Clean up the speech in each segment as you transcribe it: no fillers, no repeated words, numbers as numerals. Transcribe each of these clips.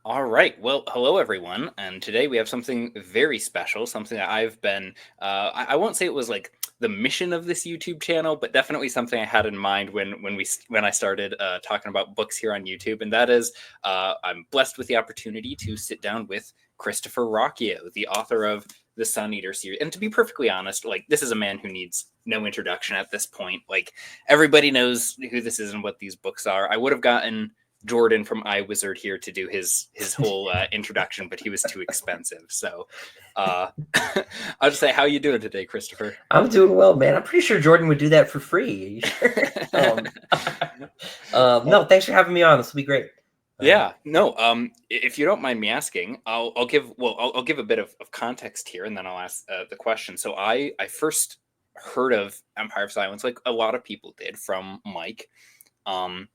All right. Well, hello everyone. And today we have something very special, something that I've been, I won't say it was like the mission of this YouTube channel, but definitely something I had in mind when I started talking about books here on YouTube. And that is, I'm blessed with the opportunity to sit down with Christopher Ruocchio, the author of the Sun Eater series. And to be perfectly honest, like this is a man who needs no introduction at this point. Like everybody knows who this is and what these books are. I would have gotten Jordan from iWizard here to do his whole introduction, but he was too expensive. So I'll just say, how you doing today, Christopher? I'm doing well, man. I'm pretty sure Jordan would do that for free. Are you sure? No, thanks for having me on. This will be great. Yeah, no. If you don't mind me asking, I'll give a bit of context here, and then I'll ask the question. So I first heard of Empire of Silence, like a lot of people did, from Mike, and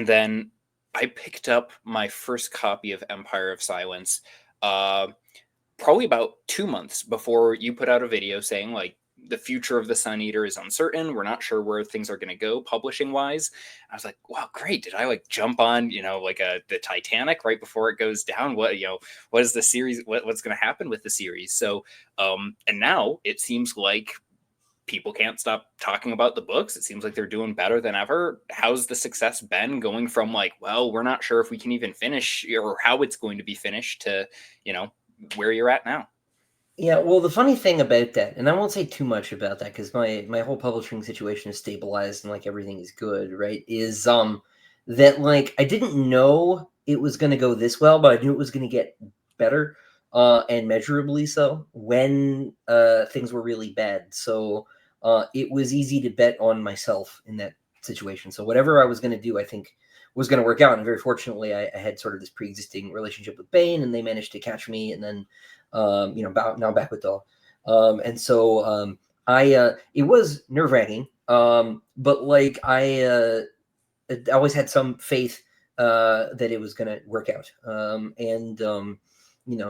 then I picked up my first copy of Empire of Silence probably about 2 months before you put out a video saying like the future of the Sun Eater is uncertain. We're not sure where things are going to go publishing wise. I was like, wow, great. Did I like jump on, like the Titanic right before it goes down? What is the series? What's going to happen with the series? So, and now it seems like people can't stop talking about the books. It seems like they're doing better than ever. How's the success been going from like, well, we're not sure if we can even finish or how it's going to be finished to, where you're at now? Yeah, well, the funny thing about that, and I won't say too much about that because my whole publishing situation is stabilized and like everything is good, right? Is that like I didn't know it was going to go this well, but I knew it was going to get better, and measurably so when things were really bad. So it was easy to bet on myself in that situation. So whatever I was going to do, I think was going to work out. And very fortunately, I had sort of this pre-existing relationship with Bane, and they managed to catch me, and then now I'm back with Doll. And so it was nerve-wracking, but like I always had some faith that it was going to work out.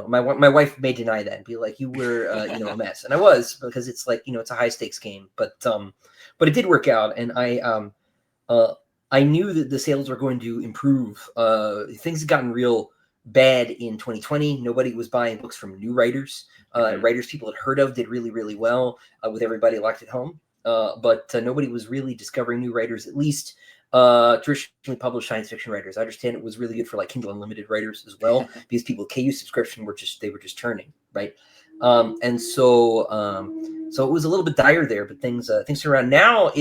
My wife may deny that and be like, "You were, a mess," and I was, because it's like, it's a high stakes game, but it did work out, and I knew that the sales were going to improve. Things had gotten real bad in 2020. Nobody was buying books from new writers. Writers people had heard of did really, really well with everybody locked at home. But nobody was really discovering new writers, at least traditionally published science fiction writers. I understand it was really good for like Kindle Unlimited writers as well, because people with KU subscription were just turning, right? And so it was a little bit dire there, but things are around now.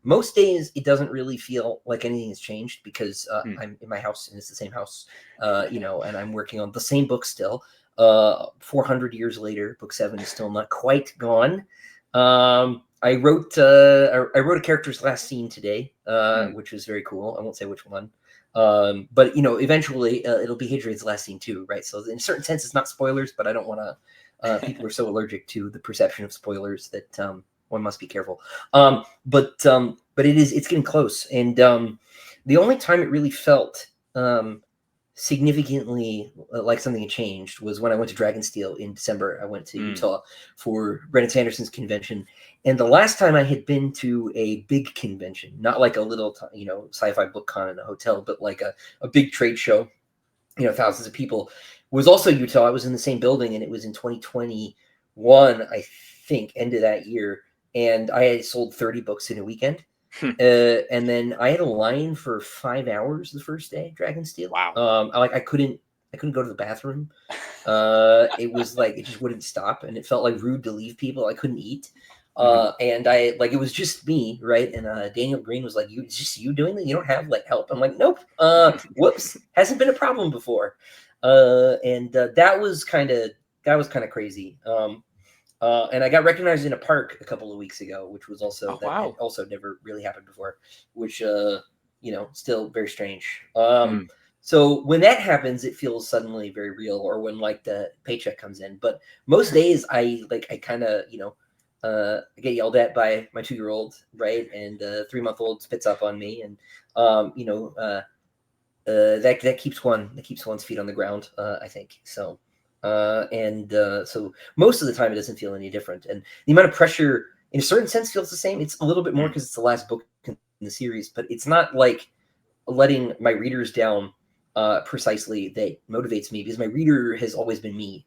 Most days it doesn't really feel like anything has changed because I'm in my house and it's the same house, and I'm working on the same book still. 400 years later, book 7 is still not quite gone. I wrote a character's last scene today, which was very cool. I won't say which one. But eventually it'll be Hadrian's last scene too, right? So in a certain sense, it's not spoilers, but I don't want to. People are so allergic to the perception of spoilers that one must be careful. But it's getting close, and the only time it really felt significantly like something had changed was when I went to Dragonsteel in December. I went to Utah for Brandon Sanderson's convention, and the last time I had been to a big convention, not like a little sci-fi book con in a hotel, but like a big trade show, thousands of people, was also Utah. I was in the same building, and it was in 2021, I think, end of that year, and I had sold 30 books in a weekend. And then I had a line for 5 hours the first day, Dragonsteel. Wow. I couldn't go to the bathroom. It was like it just wouldn't stop, and it felt like rude to leave people. I couldn't eat. And I it was just me, right? And Daniel Green was like, "It's just you doing that? You don't have like help?" I'm like, "Nope. Whoops, hasn't been a problem before." And that was kind of crazy. And I got recognized in a park a couple of weeks ago, which was also had also never really happened before, which still very strange. So when that happens, it feels suddenly very real, or when like the paycheck comes in. But most days I kind of I get yelled at by my 2-year-old, right, and 3-month-old spits up on me, and that keeps one's feet on the ground, I think so. So most of the time it doesn't feel any different, and the amount of pressure in a certain sense feels the same. It's a little bit more because it's the last book in the series, but it's not like letting my readers down precisely that motivates me, because my reader has always been me.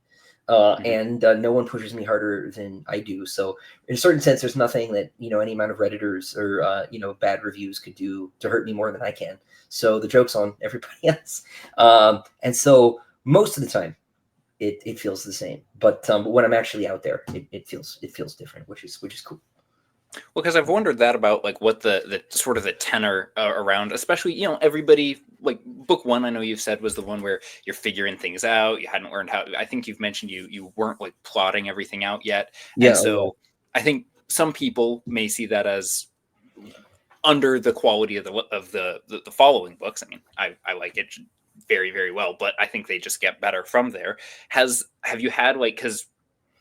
Mhm. And no one pushes me harder than I do. So in a certain sense, there's nothing that, any amount of Redditors or, bad reviews could do to hurt me more than I can. So the joke's on everybody else. And so most of the time it feels the same, but when I'm actually out there, it feels different, which is cool. Well, because I've wondered that about like what the sort of the tenor around, especially everybody like book one. I know you've said was the one where you're figuring things out. You hadn't learned how. I think you've mentioned you weren't like plotting everything out yet, and Yeah. so I think some people may see that as under the quality of the following books. I mean, I like it very very well, but I think they just get better from there. Have you had like, because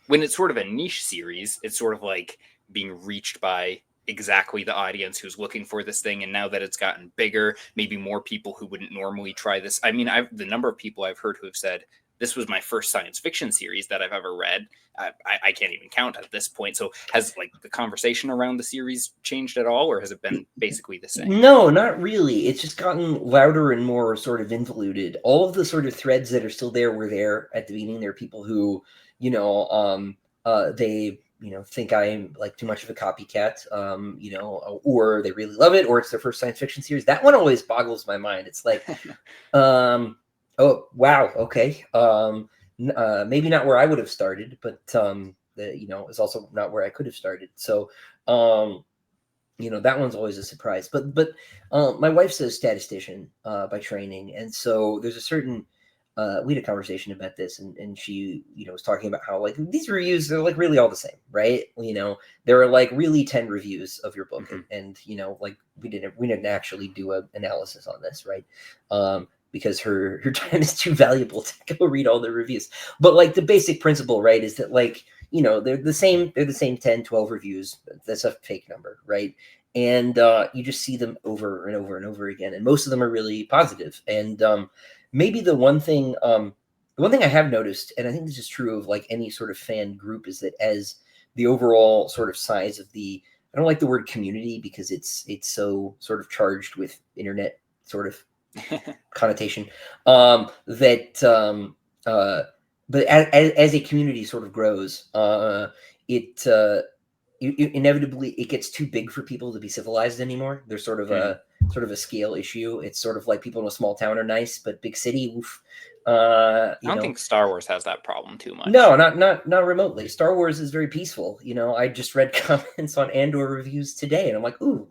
when it's sort of a niche series, it's sort of like being reached by exactly the audience who's looking for this thing. And now that it's gotten bigger, maybe more people who wouldn't normally try this. I mean, the number of people I've heard who have said, this was my first science fiction series that I've ever read. I can't even count at this point. So has like the conversation around the series changed at all, or has it been basically the same? No, not really. It's just gotten louder and more sort of involuted. All of the sort of threads that are still there were there at the beginning. There are people who, they, think I'm like too much of a copycat, or they really love it, or it's their first science fiction series. That one always boggles my mind. It's like, oh, wow, okay. Maybe not where I would have started, but, it's also not where I could have started. So, that one's always a surprise. But my wife's a statistician by training, and so there's a certain we had a conversation about this, and she was talking about how like these reviews are like really all the same, right? There are like really 10 reviews of your book, Mhm. and like we didn't actually do an analysis on this, right? Because her time is too valuable to go read all the reviews. But like the basic principle, right, is that like they're the same 10, 12 reviews. That's a fake number, right? And you just see them over and over and over again, and most of them are really positive. And maybe the one thing I have noticed, and I think this is true of like any sort of fan group, is that as the overall sort of size of the, I don't like the word community because it's so sort of charged with internet sort of connotation, that but as a community sort of grows, it inevitably it gets too big for people to be civilized anymore. There's Mhm. sort of a scale issue. It's sort of like people in a small town are nice, but big city, oof. I don't think Star Wars has that problem too No, much. not remotely. Star Wars is very peaceful. I just read comments on Andor reviews today, and I'm like, ooh,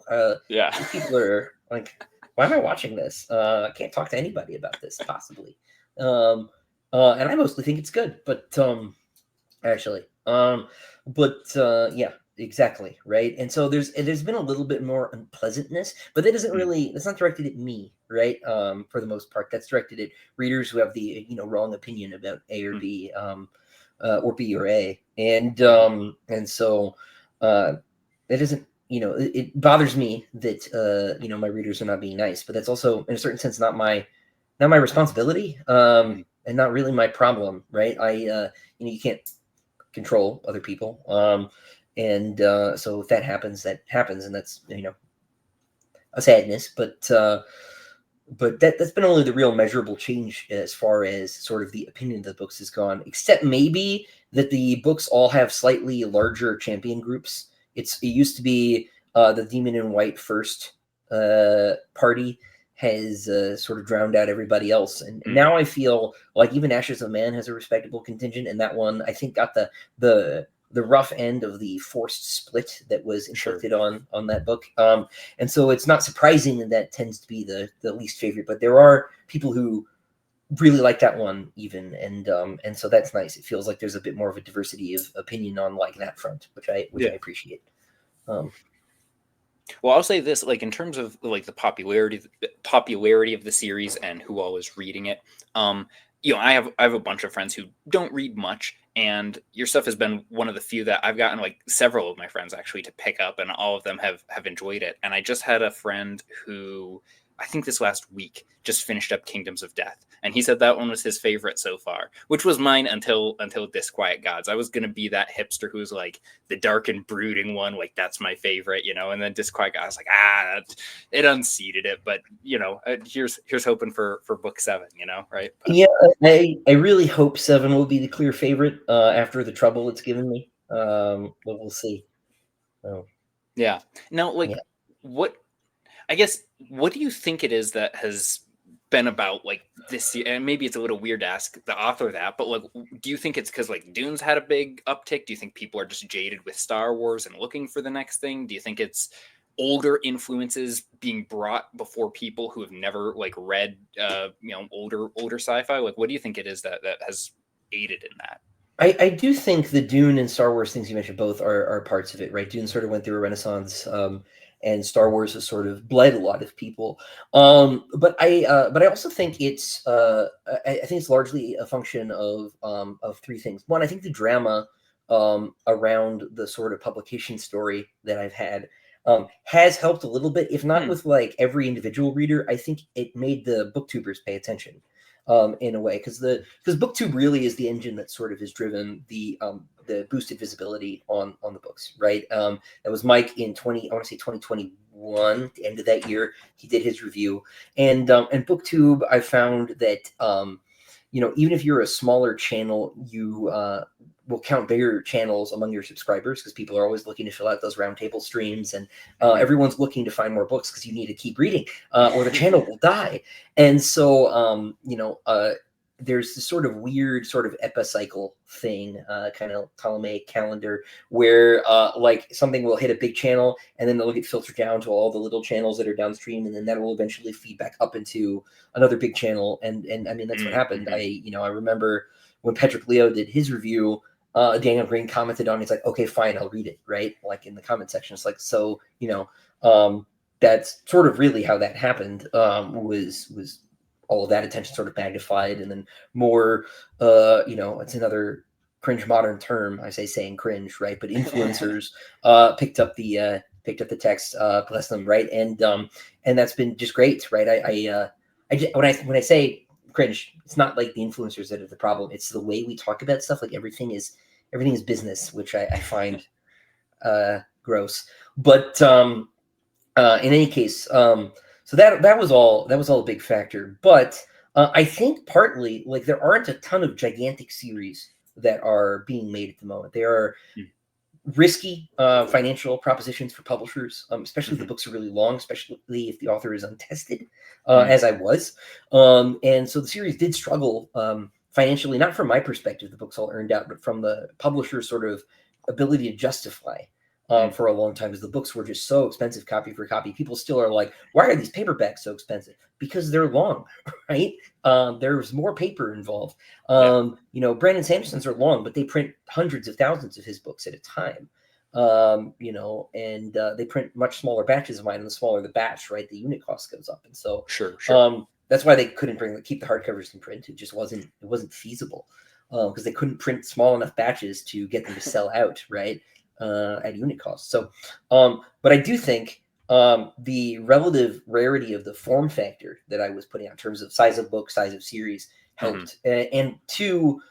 Yeah. these people are like, why am I watching this? I can't talk to anybody about this, possibly. Um, and I mostly think it's good, but actually, yeah, exactly, right. And so there's been a little bit more unpleasantness, but that isn't Mm. really that's not directed at me, right? For the most part, that's directed at readers who have the wrong opinion about A or Mm. B, or B or A, Mhm. and so that isn't it bothers me that my readers are not being nice, but that's also in a certain sense not my responsibility, Mhm. and not really my problem, right? You can't control other people, and so if that happens, and that's a sadness, but that's been only the real measurable change as far as sort of the opinion of the books has gone, except maybe that the books all have slightly larger champion groups. It used to be the Demon in White first party has sort of drowned out everybody else, and Mm. now I feel like even Ashes of Man has a respectable contingent, and that one I think got the rough end of the forced split that was Sure. inflicted on that book. And so it's not surprising that that tends to be the least favorite, but there are people who really like that one even, and so that's nice. It feels like there's a bit more of a diversity of opinion on like that front, which I Yeah. appreciate. Um, Well, I'll say this, like in terms of like the popularity of the series and who all is reading it. Um, I have a bunch of friends who don't read much, and your stuff has been one of the few that I've gotten like several of my friends actually to pick up, and all of them have enjoyed it. And I just had a friend who I think this last week just finished up Kingdoms of Death, and he said that one was his favorite so far, which was mine until Disquiet Gods. I was gonna be that hipster who's like the dark and brooding one, like that's my favorite, and then Disquiet Gods, like it unseated it, but here's hoping for book 7, right? But, yeah, I really hope 7 will be the clear favorite after the trouble it's given me. But we'll see. Oh. Yeah. Now, like, Yeah. what do you think it is that has been about like this year? And maybe it's a little weird to ask the author that, but like, do you think it's because like Dune's had a big uptick? Do you think people are just jaded with Star Wars and looking for the next thing? Do you think it's older influences being brought before people who have never like read, older sci-fi? Like, what do you think it is that has aided in that? I do think the Dune and Star Wars things you mentioned both are parts of it, right? Dune sort of went through a renaissance, and Star Wars has sort of bled a lot of people. But I also think it's I think it's largely a function of 3 things. One, I think the drama around the sort of publication story that I've had has helped a little bit, if not with like every individual reader. I think it made the booktubers pay attention. In a way, because BookTube really is the engine that sort of has driven the boosted visibility on the books, right? That was Mike in 2021, the end of that year. He did his review, and BookTube. I found that even if you're a smaller channel, you will count bigger channels among your subscribers because people are always looking to fill out those roundtable streams, and everyone's looking to find more books because you need to keep reading or the channel will die. And so there's this sort of weird sort of epicycle thing, kind of Ptolemaic calendar, where like something will hit a big channel and then it'll get filtered down to all the little channels that are downstream, and then that will eventually feed back up into another big channel. And I mean, that's what happened. I remember when Patrick Leo did his review, Daniel Green commented on it. He's like, okay, fine, I'll read it, right? Like in the comment section. It's like, so, that's sort of really how that happened, was all of that attention sort of magnified, and then more, it's another cringe modern term. I say saying cringe, right? But influencers picked up the text, bless them, right? And that's been just great, right? When I say cringe, it's not like the influencers that are the problem. It's the way we talk about stuff. Like everything is business, which I find gross. But in any case, so that was all a big factor. But I think partly like there aren't a ton of gigantic series that are being made at the moment. There are risky financial propositions for publishers, especially if the books are really long, especially if the author is untested, as I was. And so the series did struggle financially, not from my perspective, the books all earned out, but from the publisher's sort of ability to justify for a long time, because the books were just so expensive copy for copy. People still are like, why are these paperbacks so expensive? Because they're long, right? There's more paper involved. Brandon Sanderson's are long, but they print hundreds of thousands of his books at a time. And they print much smaller batches of mine, and the smaller the batch, right, the unit cost goes up. And so sure. That's why they couldn't keep the hardcovers in print. It just wasn't feasible, because they couldn't print small enough batches to get them to sell out, right, at unit cost. So, but I do think the relative rarity of the form factor that I was putting out in terms of size of book, size of series helped. And two,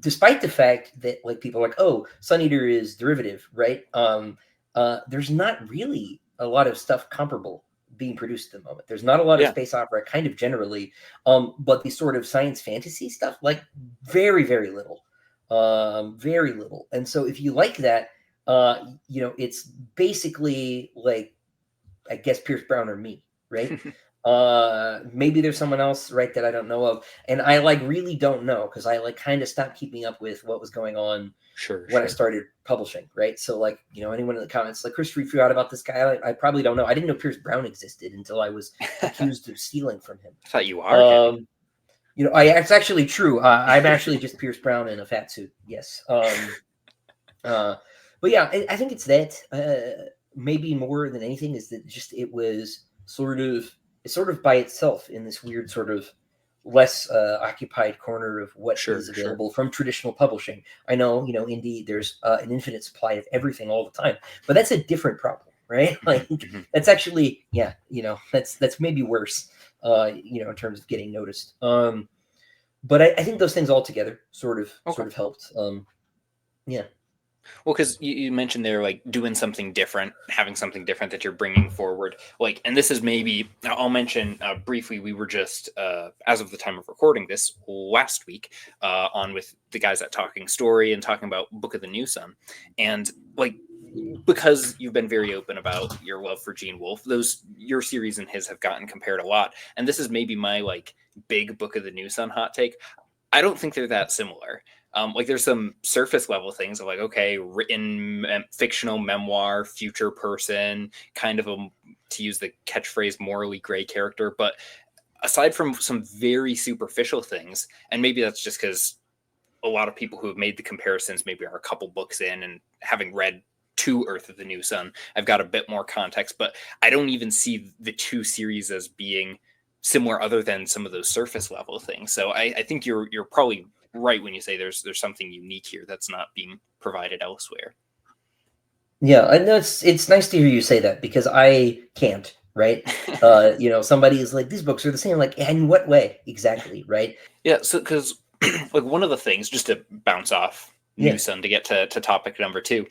despite the fact that like people are like, oh, Sun Eater is derivative, right? There's not really a lot of stuff comparable being produced at the moment. There's not a lot of space opera, kind of generally, but the sort of science fantasy stuff, like very, very little, very little. And so if you like that, it's basically like, I guess, Pierce Brown or me, right? Maybe there's someone else, right, that I don't know of, and I like really don't know, because I like kind of stopped keeping up with what was going on when I started publishing, right? So like, anyone in the comments like, Chris freaked out about this guy, I probably don't know. I didn't know Pierce Brown existed until I was accused of stealing from him. I thought you are. It's actually true. I'm actually just Pierce Brown in a fat suit. Yes. But yeah, I think it's that. Maybe more than anything is that just it was sort of by itself in this weird sort of less occupied corner of what is available from traditional publishing. I know, indie, there's an infinite supply of everything all the time, but that's a different problem, right? Like that's actually, yeah, that's maybe worse, in terms of getting noticed. But I think those things all together sort Okay. of helped. Yeah. Well, because you mentioned they're like doing something different, having something different that you're bringing forward. Like, and this is maybe, I'll mention briefly, we were just, as of the time of recording this last week, on with the guys at Talking Story and talking about Book of the New Sun. And like, because you've been very open about your love for Gene Wolfe, your series and his have gotten compared a lot. And this is maybe my like big Book of the New Sun hot take. I don't think they're that similar. Like there's some surface level things of like, okay, written fictional memoir, future person, kind of to use the catchphrase, morally gray character. But aside from some very superficial things, and maybe that's just because a lot of people who have made the comparisons maybe are a couple books in and having read to Earth of the New Sun, I've got a bit more context, but I don't even see the two series as being similar other than some of those surface level things. So I think you're probably right when you say there's something unique here that's not being provided elsewhere. Yeah, I know it's nice to hear you say that because I can't, right? Somebody is like, these books are the same. Like, in what way exactly, right? Yeah, so because like one of the things, just to bounce off Yeah. New Sun to get to topic number 2,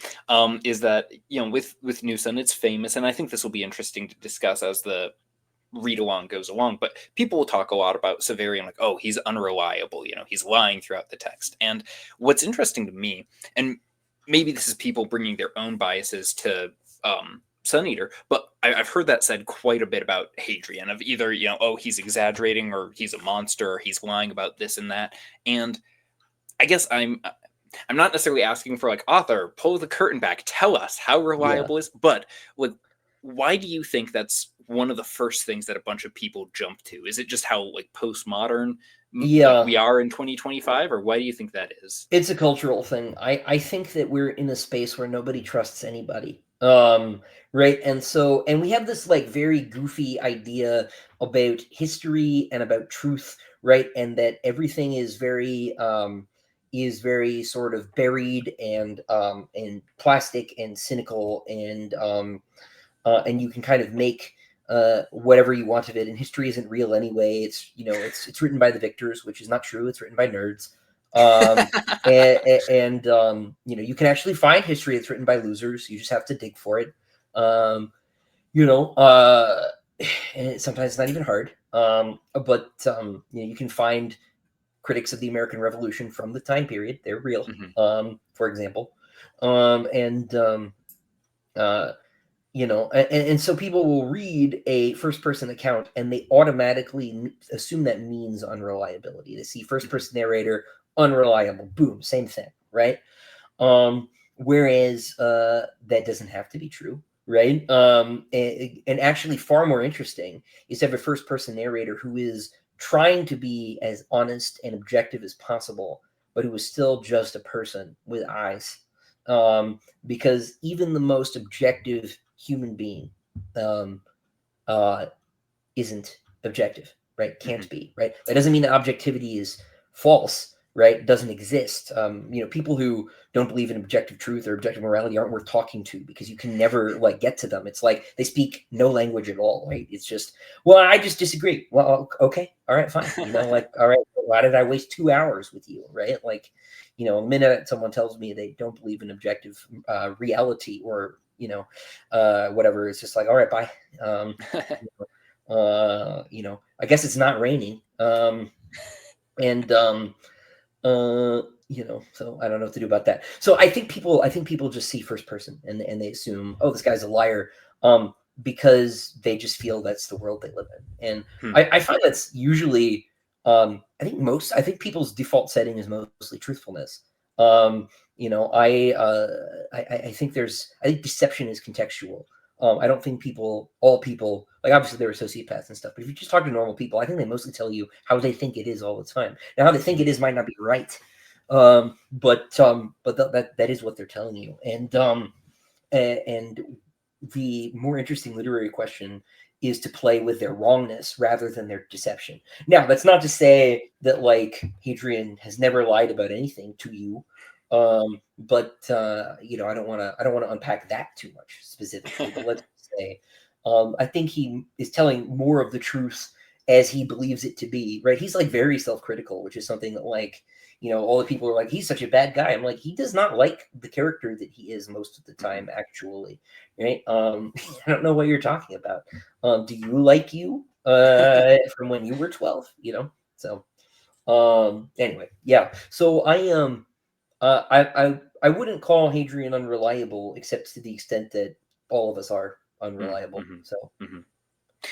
is that with New Sun, it's famous, and I think this will be interesting to discuss as the read along goes along. But people will talk a lot about Severian, like, oh, he's unreliable, he's lying throughout the text. And what's interesting to me, and maybe this is people bringing their own biases to Sun Eater, but I've heard that said quite a bit about Hadrian, of either, oh, he's exaggerating, or he's a monster, or he's lying about this and that. And I guess I'm not necessarily asking for like, author, pull the curtain back, tell us how reliable is, but like, why do you think that's one of the first things that a bunch of people jump to? Is it just how like postmodern like we are in 2025, or why do you think that is? It's a cultural thing. I think that we're in a space where nobody trusts anybody. Right. And we have this like very goofy idea about history and about truth, right? And that everything is very sort of buried and plastic and cynical, and you can kind of make whatever you want of it. And history isn't real anyway. It's written by the victors, which is not true. It's written by nerds. You can actually find history that's written by losers. You just have to dig for it. And sometimes it's not even hard. You can find critics of the American Revolution from the time period. They're real, for example. And so people will read a first-person account and they automatically assume that means unreliability. They see first-person narrator, unreliable, boom, same thing, right? Whereas that doesn't have to be true, right? And actually far more interesting is to have a first-person narrator who is trying to be as honest and objective as possible, but who is still just a person with eyes. Because even the most objective human being isn't objective, right? Can't be, right? That doesn't mean that objectivity is false, right? It doesn't exist. People who don't believe in objective truth or objective morality aren't worth talking to, because you can never like get to them. It's like they speak no language at all, right? It's just, well, I just disagree. Well, okay, all right, fine. All right, why did I waste 2 hours with you, right? Like, a minute someone tells me they don't believe in objective reality or whatever, it's just like, all right, bye. I guess it's not raining. So I don't know what to do about that. So I think people just see first person and they assume, oh, this guy's a liar, because they just feel that's the world they live in. And I find that's usually, I think people's default setting is mostly truthfulness. I think deception is contextual. I don't think all people, like obviously they're sociopaths and stuff, but if you just talk to normal people, I think they mostly tell you how they think it is all the time. Now, how they think it is might not be right, but that is what they're telling you. And the more interesting literary question is to play with their wrongness rather than their deception. Now, that's not to say that like Hadrian has never lied about anything to you. But I don't want to unpack that too much specifically. But say. I think he is telling more of the truth as he believes it to be, right? He's like very self-critical, which is something that, like, all the people are like, he's such a bad guy. I'm like, he does not like the character that he is most of the time, actually, right? I don't know what you're talking about. Do you like you from when you were 12? So anyway, yeah. So I wouldn't call Hadrian unreliable, except to the extent that all of us are unreliable. Mm-hmm. So Mm-hmm.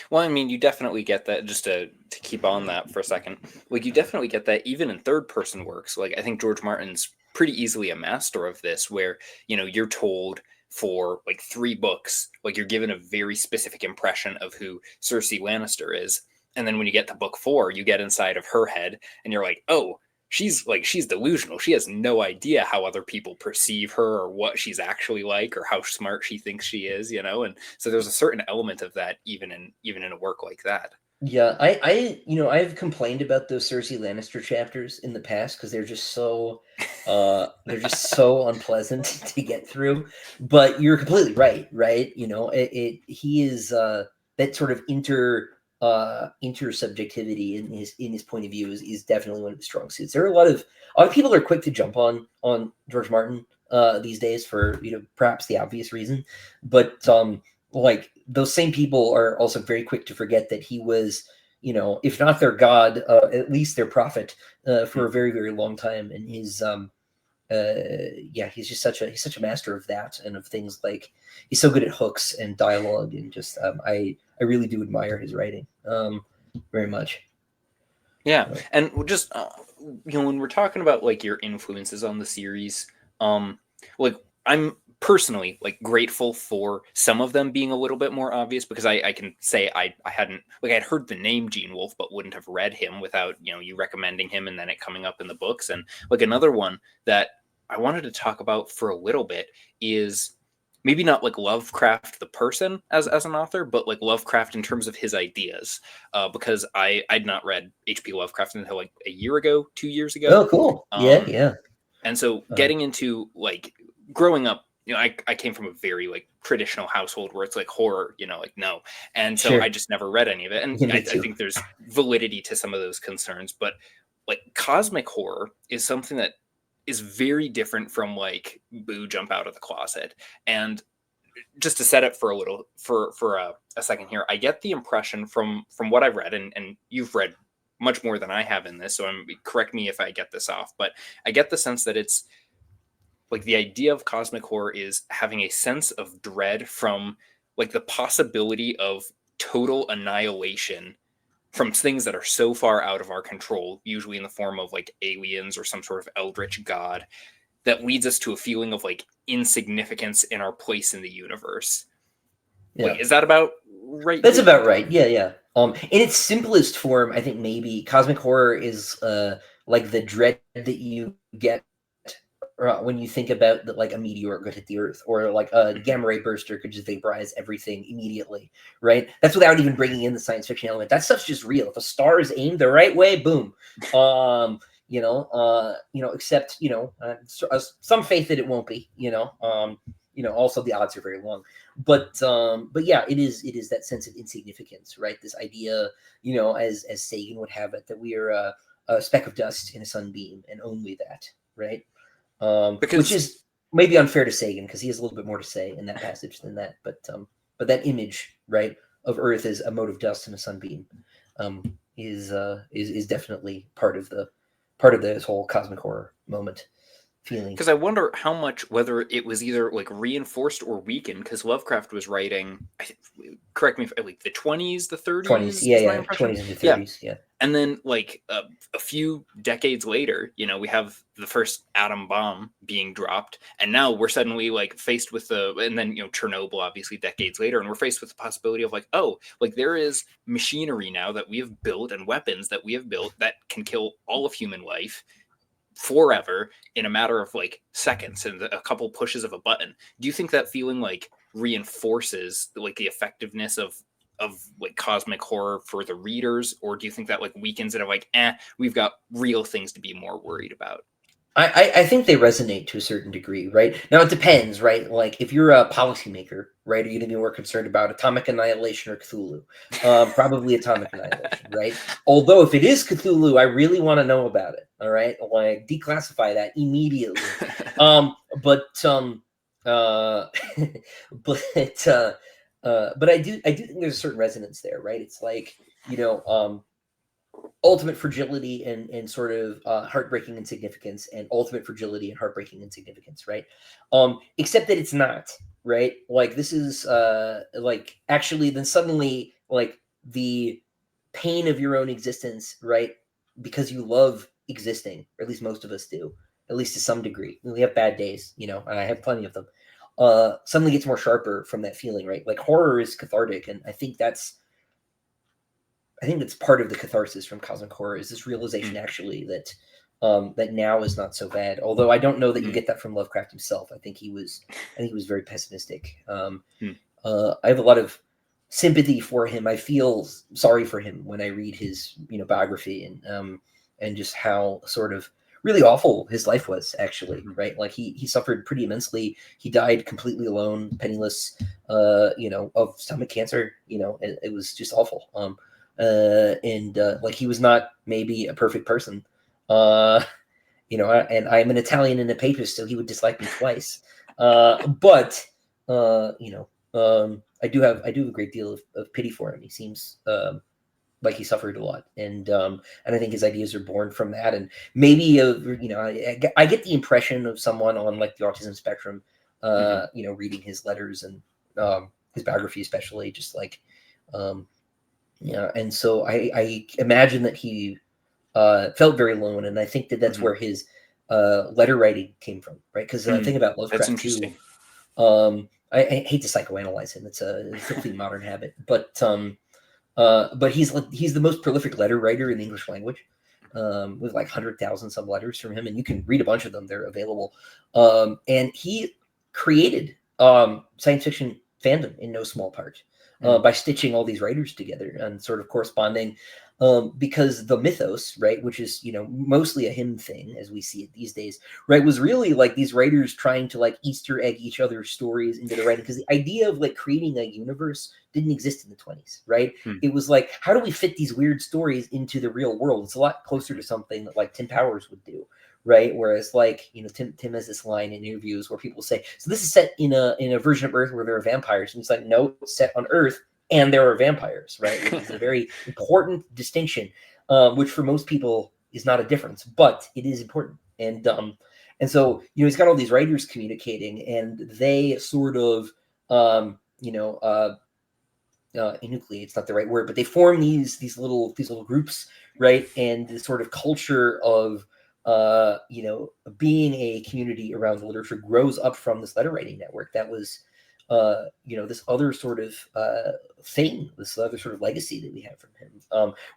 Well, I mean, you definitely get that. Just to keep on that for a second, like you definitely get that even in third person works. Like I think George Martin's pretty easily a master of this, where you're told for like 3 books, like you're given a very specific impression of who Cersei Lannister is, and then when you get to book 4, you get inside of her head, and you're like, oh. She's delusional. She has no idea how other people perceive her or what she's actually like or how smart she thinks she is, and so there's a certain element of that even in a work like that. yeah, I've complained about those Cersei Lannister chapters in the past because they're just so unpleasant to get through. But you're completely right, right? He is that sort of intersubjectivity in his point of view is definitely one of his strong suits. There are a lot of people are quick to jump on George Martin these days for perhaps the obvious reason, but like those same people are also very quick to forget that he was, if not their god, at least their prophet for a very, very long time. And he's just such a master of that and of things like he's so good at hooks and dialogue and just I really do admire his writing very much. Yeah, and just when we're talking about like your influences on the series, like I'm personally like grateful for some of them being a little bit more obvious because I can say I hadn't like I'd heard the name Gene Wolfe but wouldn't have read him without you recommending him and then it coming up in the books. And like another one that I wanted to talk about for a little bit is maybe not like Lovecraft the person as an author, but like Lovecraft in terms of his ideas. Because I'd not read H.P. Lovecraft until like a year ago, 2 years ago. Oh, cool. Yeah. And so getting into like growing up, I came from a very like traditional household where it's like horror, like no. And so Sure. I just never read any of it. And Yeah, me I too. think there's validity to some of those concerns, but like cosmic horror is something that is very different from like boo jump out of the closet. And just to set it for a little for a second here, I get the impression from what I've read, and you've read much more than I have in this, so correct me if I get this off, but I get the sense that it's like the idea of cosmic horror is having a sense of dread from like the possibility of total annihilation from things that are so far out of our control, usually in the form of like aliens or some sort of eldritch god, that leads us to a feeling of like insignificance in our place in the universe. Yeah. Like, is that about right? That's about right. Yeah. In its simplest form, I think maybe cosmic horror is like the dread that you get when you think about that, like a meteor could hit the Earth, or like a gamma ray burster could just vaporize everything immediately, right? That's without even bringing in the science fiction element. That stuff's just real. If a star is aimed the right way, boom. Except some faith that it won't be. Also the odds are very long. But yeah, it is that sense of insignificance, right? This idea, as Sagan would have it, that we are a speck of dust in a sunbeam, and only that, right? Which is maybe unfair to Sagan because he has a little bit more to say in that passage than that. But that image, right, of Earth as a mote of dust in a sunbeam, is definitely part of this whole cosmic horror moment feeling. Because I wonder how much, whether it was either like reinforced or weakened, because Lovecraft was writing, correct me if like the 20s, the 30s, 20s, yeah, 20s into 30s, yeah. And then like a few decades later, we have the first atom bomb being dropped, and now we're suddenly like faced with and then Chernobyl obviously decades later, and we're faced with the possibility of like, oh, like there is machinery now that we have built and weapons that we have built that can kill all of human life forever in a matter of like seconds and a couple pushes of a button. Do you think that feeling like reinforces like the effectiveness of like cosmic horror for the readers, or do you think that like weakens it of like we've got real things to be more worried about? I think they resonate to a certain degree, right? Now it depends, right? Like if you're a policymaker, right, are you going to be more concerned about atomic annihilation or Cthulhu? Probably atomic annihilation, right? Although if it is Cthulhu, I really want to know about it. All right, like declassify that immediately. But uh, but but I do think there's a certain resonance there, right? It's like ultimate fragility and sort of heartbreaking insignificance, and ultimate fragility and heartbreaking insignificance, right? Except that it's not, right? Like this is like actually then suddenly like the pain of your own existence, right? Because you love existing, or at least most of us do, at least to some degree. We have bad days, and I have plenty of them. Suddenly gets more sharper from that feeling, right? Like horror is cathartic, and I think that's part of the catharsis from cosmic horror, is this realization actually that that now is not so bad. Although I don't know that you get that from Lovecraft himself. I think he was very pessimistic. I have a lot of sympathy for him. I feel sorry for him when I read his biography, and just how sort of really awful his life was, actually, right? Like he suffered pretty immensely. He died completely alone, penniless, of stomach cancer. It was just awful. And like he was not maybe a perfect person. And I'm an Italian and a papist, so he would dislike me twice. But I do have a great deal of pity for him. He seems like he suffered a lot, and I think his ideas are born from that. And maybe I get the impression of someone on like the autism spectrum, reading his letters and his biography, especially, just like and so I imagine that he felt very alone, and I think that that's where his letter writing came from, right? Because the thing about Lovecraft too, I hate to psychoanalyze him; it's a filthy modern habit, but he's the most prolific letter writer in the English language, with like 100,000 some letters from him, and you can read a bunch of them; they're available. And he created science fiction fandom in no small part. By stitching all these writers together and sort of corresponding, because the mythos, right, which is mostly a him thing as we see it these days, right, was really like these writers trying to like Easter egg each other's stories into the writing, because the idea of like creating a universe didn't exist in the 20s, right? It was like, how do we fit these weird stories into the real world? It's a lot closer to something that like Tim Powers would do. Right. Whereas like, Tim has this line in interviews where people say, so this is set in a version of Earth where there are vampires. And it's like, no, it's set on Earth and there are vampires, right? Which is a very important distinction, which for most people is not a difference, but it is important. And so, he's got all these writers communicating, and they sort of, enucleate, it's not the right word, but they form these little groups, right? And this sort of culture of being a community around the literature grows up from this letter writing network that was this other sort of thing, this other sort of legacy that we have from him,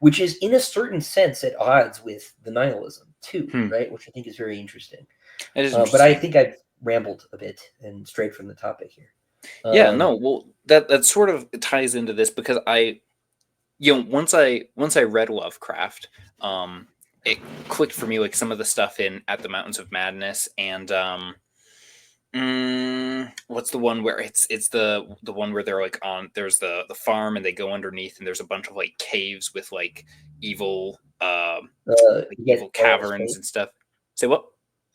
which is in a certain sense at odds with the nihilism too, right? Which I think is very interesting. But I think I've rambled a bit and strayed from the topic here. No, well, that sort of ties into this, because once I read Lovecraft, it clicked for me, like some of the stuff in At the Mountains of Madness, and what's the one where it's the one where they're like there's the farm, and they go underneath, and there's a bunch of like caves with like evil evil caverns and stuff. Say what?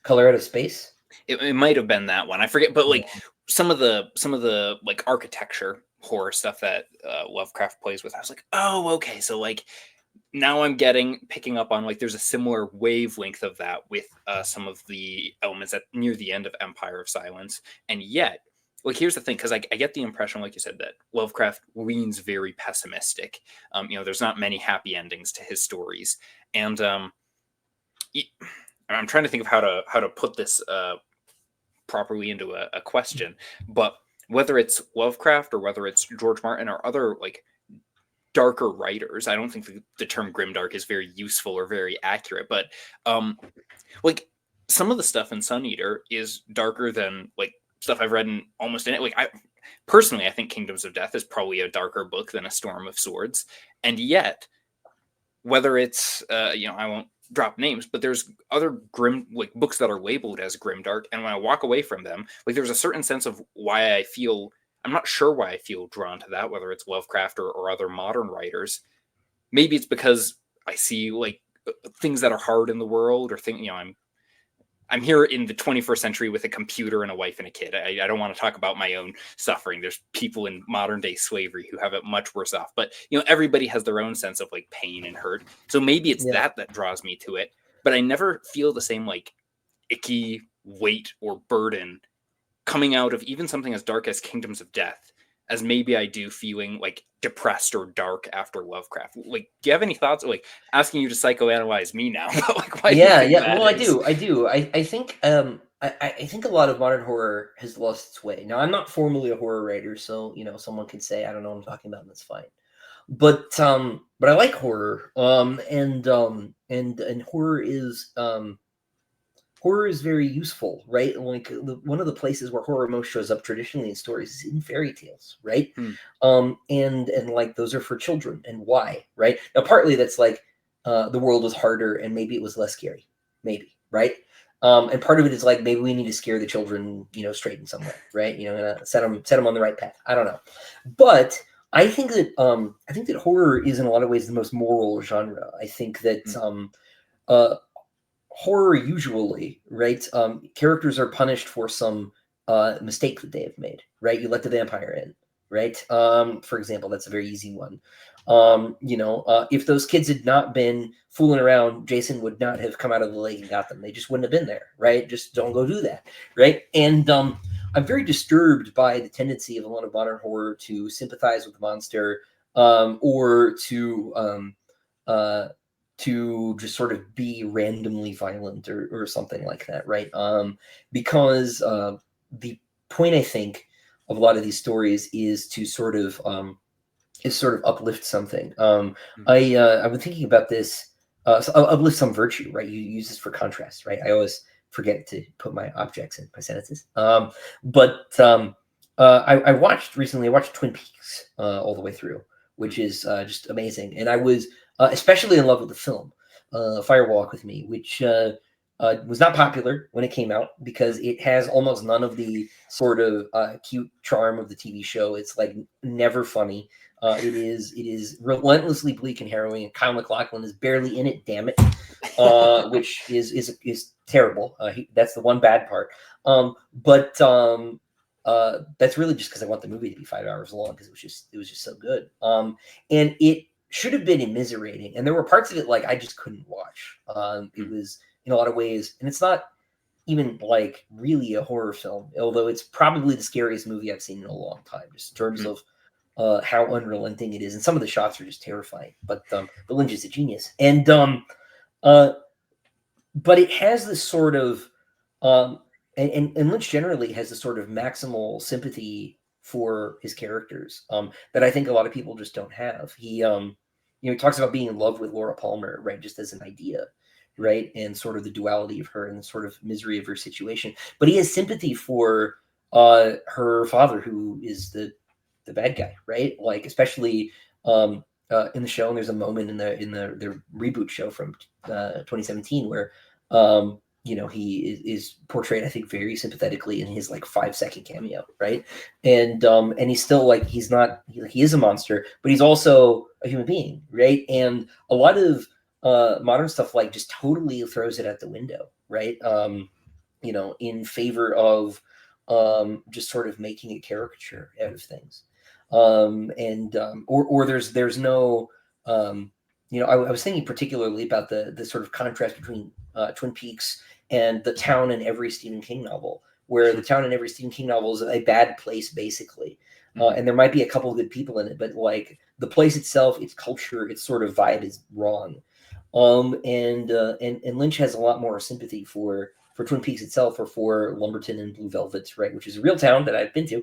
Color Out of Space? It might have been that one. I forget, but like some of the like architecture horror stuff that Lovecraft plays with, I was like, oh, okay. So like now I'm picking up on like there's a similar wavelength of that with some of the elements at near the end of Empire of Silence. And yet, like, here's the thing, because I get the impression, like you said, that Lovecraft leans very pessimistic. There's not many happy endings to his stories, and I'm trying to think of how to put this properly into a question, but whether it's Lovecraft or whether it's George Martin or other like darker writers, I don't think the term grimdark is very useful or very accurate, but like some of the stuff in Sun Eater is darker than like stuff I've read in almost any. Like I think Kingdoms of Death is probably a darker book than A Storm of Swords, and yet whether it's I won't drop names, but there's other grim like books that are labeled as grimdark, and when I walk away from them, like there's a certain sense of why I feel, I'm not sure why I feel drawn to that, whether it's Lovecraft or other modern writers. Maybe it's because I see like things that are hard in the world, or I'm here in the 21st century with a computer and a wife and a kid. I don't want to talk about my own suffering. There's people in modern day slavery who have it much worse off. But everybody has their own sense of like pain and hurt. So maybe it's that draws me to it. But I never feel the same like icky weight or burden coming out of even something as dark as Kingdoms of Death as maybe I do feeling like depressed or dark after Lovecraft. Like, do you have any thoughts? Like, asking you to psychoanalyze me now. But like, why Yeah, do you think yeah. that Well, is? I do. I think I think a lot of modern horror has lost its way. Now, I'm not formally a horror writer, so someone can say I don't know what I'm talking about, and that's fine. But I like horror. And horror is very useful, right? Like one of the places where horror most shows up traditionally in stories is in fairy tales, right? And like those are for children, and why, right? Now, partly that's like the world was harder, and maybe it was less scary, maybe, right? And part of it is like maybe we need to scare the children, straight in some way, right? Set them on the right path. I don't know, but I think that horror is in a lot of ways the most moral genre. I think that horror usually, right? Characters are punished for some mistake that they have made, right? You let the vampire in, right? For example, that's a very easy one. If those kids had not been fooling around, Jason would not have come out of the lake and got them. They just wouldn't have been there, right? Just don't go do that, right? And I'm very disturbed by the tendency of a lot of modern horror to sympathize with the monster, or to just sort of be randomly violent or something like that, right? Because the point, I think, of a lot of these stories is to sort of uplift something. I've been thinking about this. So uplift some virtue, right? You use this for contrast, right? I always forget to put my objects in my sentences. I watched recently. I watched Twin Peaks all the way through, which is just amazing. And I was especially in love with the film, Fire Walk with Me, which was not popular when it came out because it has almost none of the sort of cute charm of the TV show. It's like never funny. It is relentlessly bleak and harrowing. And Kyle MacLachlan is barely in it. Damn it, which is terrible. That's the one bad part. But that's really just because I want the movie to be 5 hours long because it was just so good. And it should have been immiserating, and there were parts of it like I just couldn't watch. It was in a lot of ways, and it's not even like really a horror film, although it's probably the scariest movie I've seen in a long time, just in terms of how unrelenting it is, and some of the shots are just terrifying. But Lynch is a genius, and but it has this sort of and Lynch generally has this sort of maximal sympathy for his characters that I think a lot of people just don't have. He he talks about being in love with Laura Palmer, right, just as an idea, right, and sort of the duality of her and the sort of misery of her situation. But he has sympathy for her father, who is the bad guy, right? Like especially in the show, and there's a moment in the reboot show from 2017 where he is portrayed, I think, very sympathetically in his like 5-second cameo, right? And he's still like he is a monster, but he's also a human being, right? And a lot of modern stuff like just totally throws it out the window, right? In favor of just sort of making a caricature out of things. Or there's no I was thinking particularly about the sort of contrast between Twin Peaks and the town in every Stephen King novel, where the town in every Stephen King novel is a bad place, basically. And there might be a couple of good people in it, but like the place itself, its culture, its sort of vibe is wrong. And Lynch has a lot more sympathy for Twin Peaks itself, or for Lumberton and Blue Velvet, right, which is a real town that I've been to.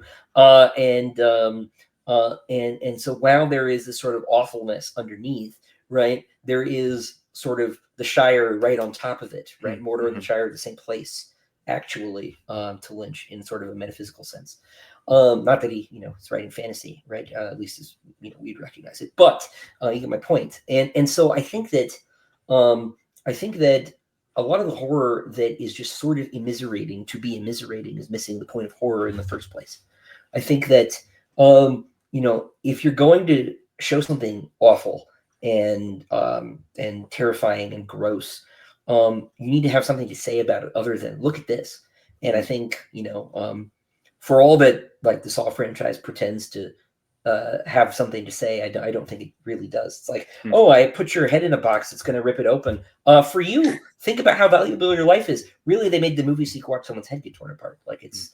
And so while there is this sort of awfulness underneath, right, there is sort of the Shire right on top of it, right? Mordor and the Shire are the same place, actually, to Lynch in sort of a metaphysical sense. Not that he, is writing fantasy, right? At least as we'd recognize it. But you get my point. And so I think that I think that a lot of the horror that is just sort of immiserating to be immiserating is missing the point of horror in the first place. I think that, if you're going to show something awful and terrifying and gross, you need to have something to say about it other than look at this. And I think, for all that like the Saw franchise pretends to have something to say, I don't think it really does. It's like, oh, I put your head in a box, it's going to rip it open. For you, think about how valuable your life is. Really, they made the movie so you could watch someone's head get torn apart. Like it's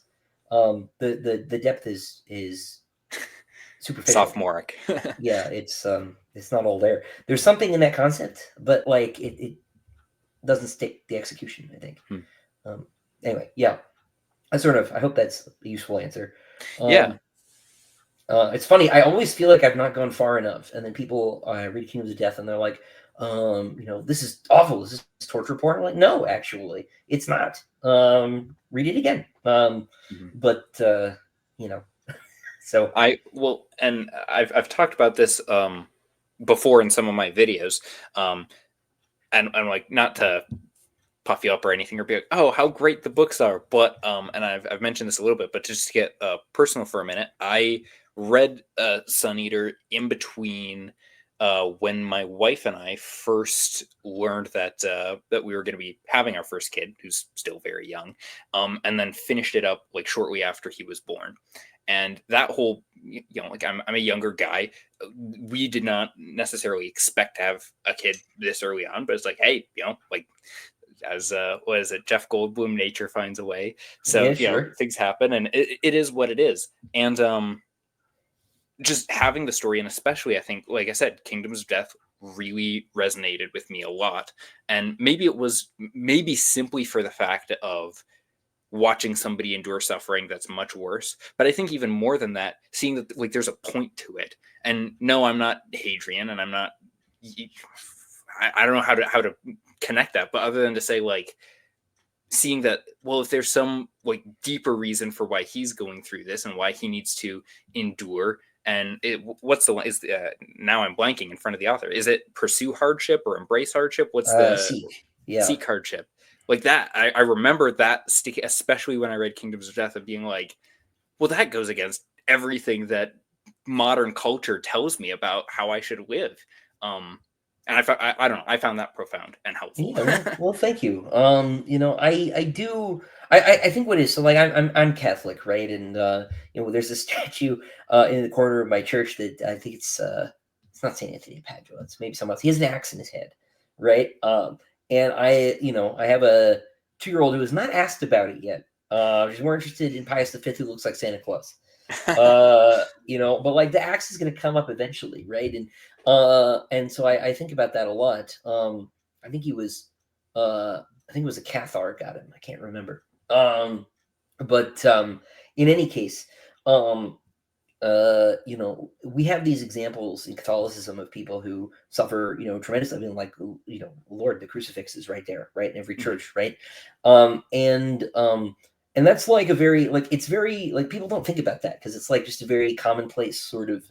the depth is superficial. Sophomoric. Yeah, it's not all there. There's something in that concept, but like it doesn't stick the execution, I think. Anyway, yeah. I hope that's a useful answer. Yeah. It's funny. I always feel like I've not gone far enough, and then people read Kingdoms of Death, and they're like, this is awful. Is this torture porn? I'm like, no, actually, it's not. Read it again. But so and I've talked about this before in some of my videos, and I'm like, not to puff you up or anything or be like, oh, how great the books are, but and I've mentioned this a little bit, but just to get personal for a minute, I read Sun Eater in between when my wife and I first learned that we were going to be having our first kid, who's still very young, and then finished it up like shortly after he was born. And that whole, like I'm a younger guy. We did not necessarily expect to have a kid this early on, but it's like, hey, like, as what is it, Jeff Goldblum, nature finds a way. So yeah, sure. Things happen, and it is what it is. And just having the story, and especially I think, like I said, Kingdoms of Death really resonated with me a lot. And maybe it was simply for the fact of watching somebody endure suffering that's much worse, but I think even more than that, seeing that like there's a point to it. And no, I'm not Hadrian, and I'm not, I don't know how to connect that, but other than to say, like, seeing that, well, if there's some like deeper reason for why he's going through this and why he needs to endure, and now I'm blanking in front of the author, is it pursue hardship or embrace hardship? What's the seek hardship? Like that, I remember that sticky, especially when I read Kingdoms of Death, of being like, well, that goes against everything that modern culture tells me about how I should live. And I don't know, I found that profound and helpful. Yeah, well, thank you. I do. I think what is so like I'm Catholic, right? And there's a statue in the corner of my church that I think it's not Saint Anthony of Padua. It's maybe someone else. He has an axe in his head, right? And I have a 2-year-old who has not asked about it yet. She's more interested in Pius V, who looks like Santa Claus. But like the axe is going to come up eventually, right? And so I think about that a lot. I think it was a Cathar got him. I can't remember. But in any case, we have these examples in Catholicism of people who suffer, tremendously. I mean, like, Lord, the crucifix is right there, right in every church, right? And that's like a very, like, it's very, like, people don't think about that because it's like just a very commonplace sort of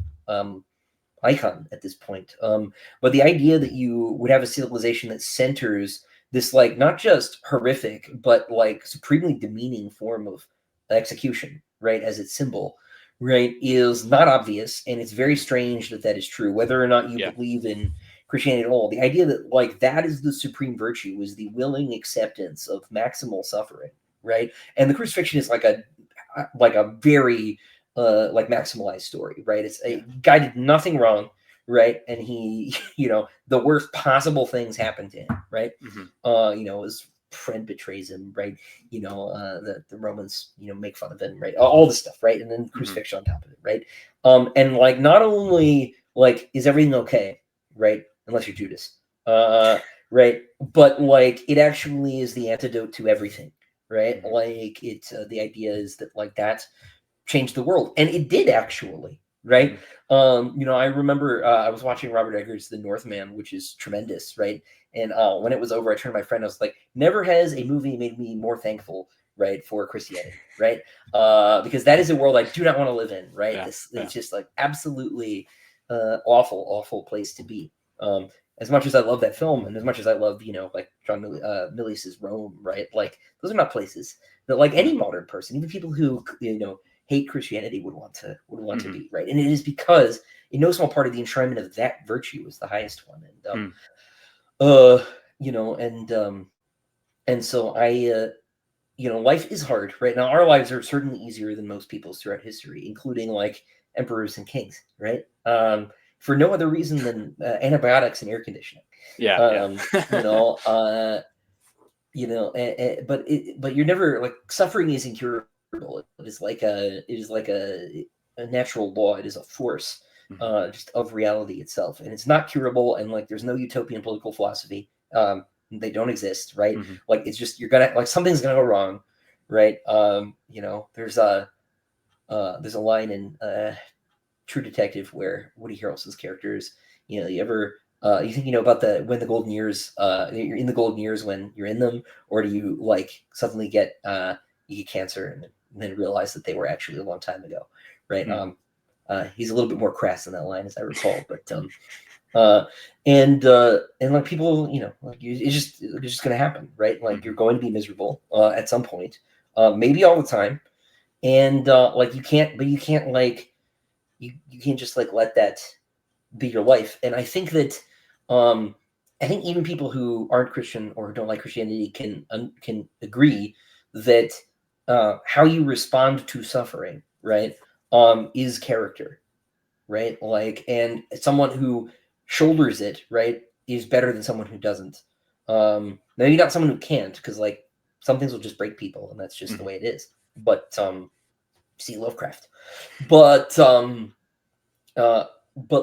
icon at this point. But the idea that you would have a civilization that centers this, like, not just horrific, but like supremely demeaning form of execution, right, as its symbol, right, is not obvious. And it's very strange that is true, whether or not you believe in Christianity at all. The idea that like that is the supreme virtue is the willing acceptance of maximal suffering, right? And the crucifixion is like a very like maximalized story, right? It's a guy did nothing wrong, right? And he, the worst possible things happen to him, right? His friend betrays him, right? The Romans, make fun of him, right? All this stuff, right? And then crucifixion on top of it, right? And like not only like is everything okay, right? Unless you're Judas, right? But like it actually is the antidote to everything, right? Like it's the idea is that like that changed the world, and it did actually, right? I remember I was watching Robert Eggers' The Northman, which is tremendous, right? And when it was over, I turned to my friend. I was like, "Never has a movie made me more thankful, right, for Christianity, right? Because that is a world I do not want to live in, right? It's just like absolutely awful place to be." as much as I love that film, and as much as I love, you know, like John Milius's Rome, right? Like those are not places that like any modern person, even people who, you know, hate Christianity would want to be, right? And it is because in no small part of the enshrinement of that virtue is the highest one. And you know, and so I you know, life is hard, right? Now our lives are certainly easier than most people's throughout history, including like emperors and kings, right? For no other reason than antibiotics and air conditioning. Yeah. You know, you know, but you're never like suffering is incurable. It is like a natural law. It is a force, just of reality itself, and it's not curable. And like, there's no utopian political philosophy. They don't exist, right? Like, it's just, you're gonna, like, something's gonna go wrong, right? You know, there's a line in True Detective where Woody Harrelson's characters, you know, you think, you know, about when the golden years, you're in the golden years when you're in them, or do you like suddenly get you get cancer and then realize that they were actually a long time ago, right? He's a little bit more crass in that line, as I recall, but and like, people, you know, like, it's just gonna happen, right? Like, you're going to be miserable at some point, maybe all the time, and like, you can't like, you can't just like let that be your life. And I think that I think even people who aren't Christian or don't like Christianity can agree that how you respond to suffering, right, is character, right? Like, and someone who shoulders it, right, is better than someone who doesn't. Maybe not someone who can't, because like, some things will just break people, and that's just the way it is. But see Lovecraft. But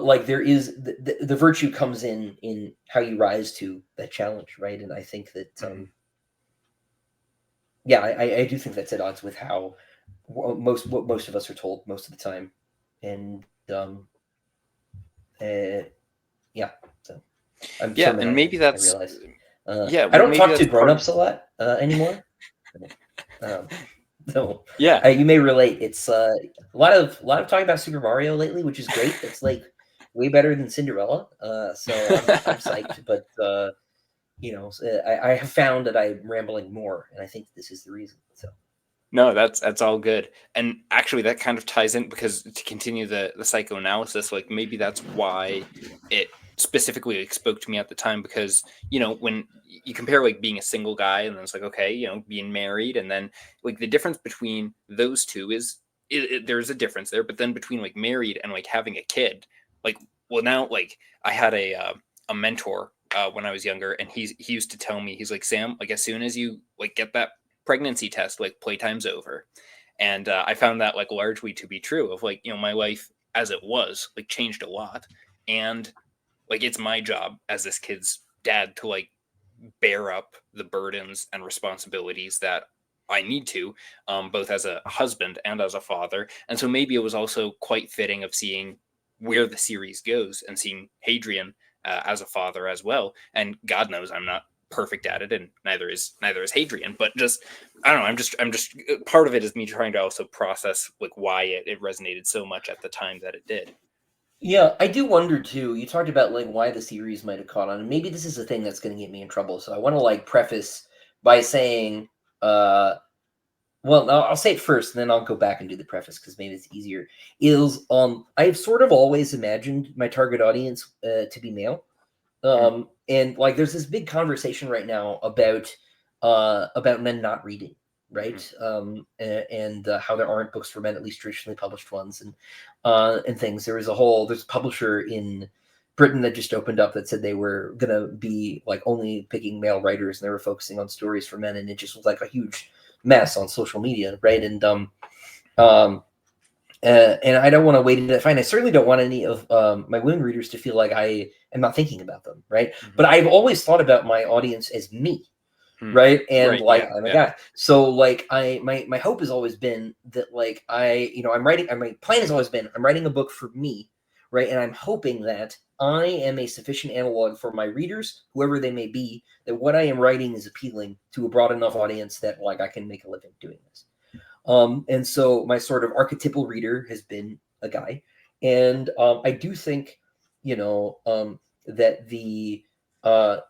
like, there is the virtue comes in how you rise to that challenge, right? And I think that yeah, I do think that's at odds with how what most of us are told most of the time. And yeah, so I'm and maybe sermonizing, I that's realize. well, I don't maybe talk to that's part grown-ups a lot anymore. So yeah you may relate. It's a lot of talking about Super Mario lately, which is great. It's like way better than Cinderella. So I'm psyched. But you know, I have found that I'm rambling more, and I think this is the reason. So No, that's all good. And actually that kind of ties in, because to continue the psychoanalysis, like, maybe that's why it specifically like spoke to me at the time, because, you know, when you compare like being a single guy, and then it's like, okay, you know, being married, and then like the difference between those two is there's a difference there, but then between like married and like having a kid, like, well, now, like, I had a mentor when I was younger, and he used to tell me, he's like, Sam, like, as soon as you like get that pregnancy test, like, playtime's over. And I found that like largely to be true of, like, you know, my life as it was like changed a lot. And like, it's my job as this kid's dad to like bear up the burdens and responsibilities that I need to, both as a husband and as a father. And so maybe it was also quite fitting of seeing where the series goes, and seeing Hadrian as a father as well. And God knows I'm not perfect at it, and neither is Hadrian. But just, I don't know. I'm just part of it is me trying to also process like why it resonated so much at the time that it did. yeah, I do wonder too. You talked about like why the series might have caught on, and maybe this is the thing that's going to get me in trouble. So I want to like preface by saying, well, no, I'll say it first, and then I'll go back and do the preface because maybe it's easier. I've sort of always imagined my target audience to be male, and like, there's this big conversation right now about men not reading, right? And how there aren't books for men, at least traditionally published ones, and things. There's a publisher in Britain that just opened up that said they were gonna be like only picking male writers, and they were focusing on stories for men, and it just was like a huge mess on social media, right? And and I don't want to wait to find. I certainly don't want any of my women readers to feel like I am not thinking about them, right? But I've always thought about my audience as me, right? And Right. like, Yeah. I'm a Yeah. guy, so like, my hope has always been that like, my plan has always been, I'm writing a book for me, right? And I'm hoping that I am a sufficient analog for my readers, whoever they may be, that what I am writing is appealing to a broad enough audience that like I can make a living doing this. And so my sort of archetypal reader has been a guy. And I do think, you know, that I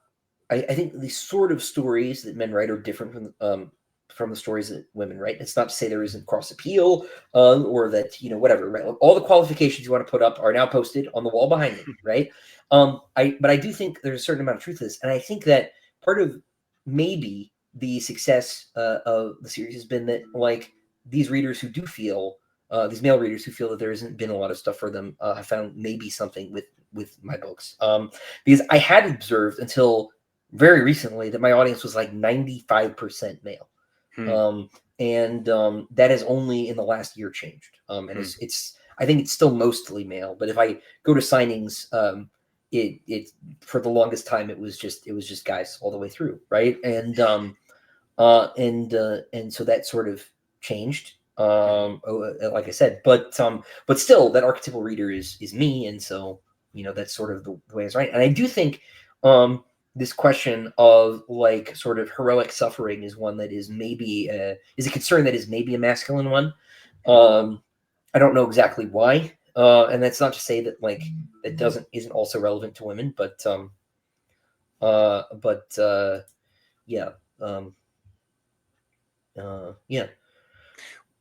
think the sort of stories that men write are different from the stories that women write. It's not to say there isn't cross appeal or that whatever. Right? Like, all the qualifications you want to put up are now posted on the wall behind me. Right. But I do think there's a certain amount of truth to this, and I think that part of maybe the success of the series has been that like these readers who do feel these male readers who feel that there hasn't been a lot of stuff for them have found maybe something with my books because I had observed until very recently that my audience was like 95% male. And that has only in the last year changed. And it's I think it's still mostly male, but if I go to signings, it for the longest time it was just guys all the way through, right? And so that sort of changed. Like I said, but still that archetypal reader is me, and so that's sort of the way it's right. And I do think this question of like sort of heroic suffering is one that is maybe is a concern that is maybe a masculine one. I don't know exactly why, and that's not to say that like it isn't also relevant to women, but yeah, yeah.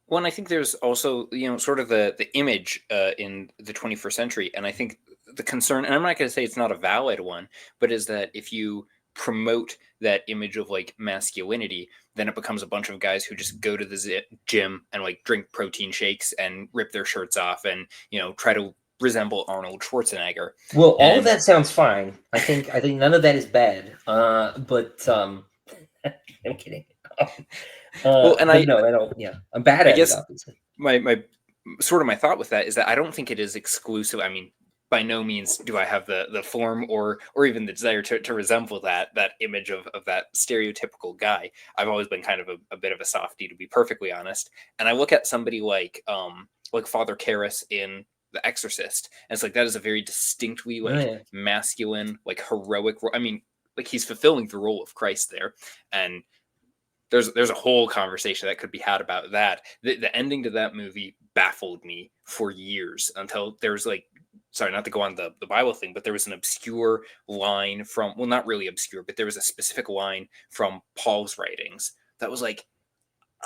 Well, and I think there's also sort of the image in the 21st century, and I think the concern, and I'm not going to say it's not a valid one, but is that if you promote that image of like masculinity, then it becomes a bunch of guys who just go to the gym and like drink protein shakes and rip their shirts off and try to resemble Arnold Schwarzenegger. Well, all of that sounds fine. I think none of that is bad. But I'm kidding. Well, and I don't. Yeah, I'm bad I at guess it, obviously. my sort of my thought with that is that I don't think it is exclusive. I mean, by no means do I have the form or even the desire to resemble that image of that stereotypical guy. I've always been kind of a bit of a softie, to be perfectly honest. And I look at somebody like Father Karras in The Exorcist, and it's like that is a very distinctly masculine, like heroic. I mean, like he's fulfilling the role of Christ there, and there's a whole conversation that could be had about that. The ending to that movie baffled me for years until there was like, sorry, not to go on the Bible thing, but there was an obscure line from, well, not really obscure, but there was a specific line from Paul's writings that was like,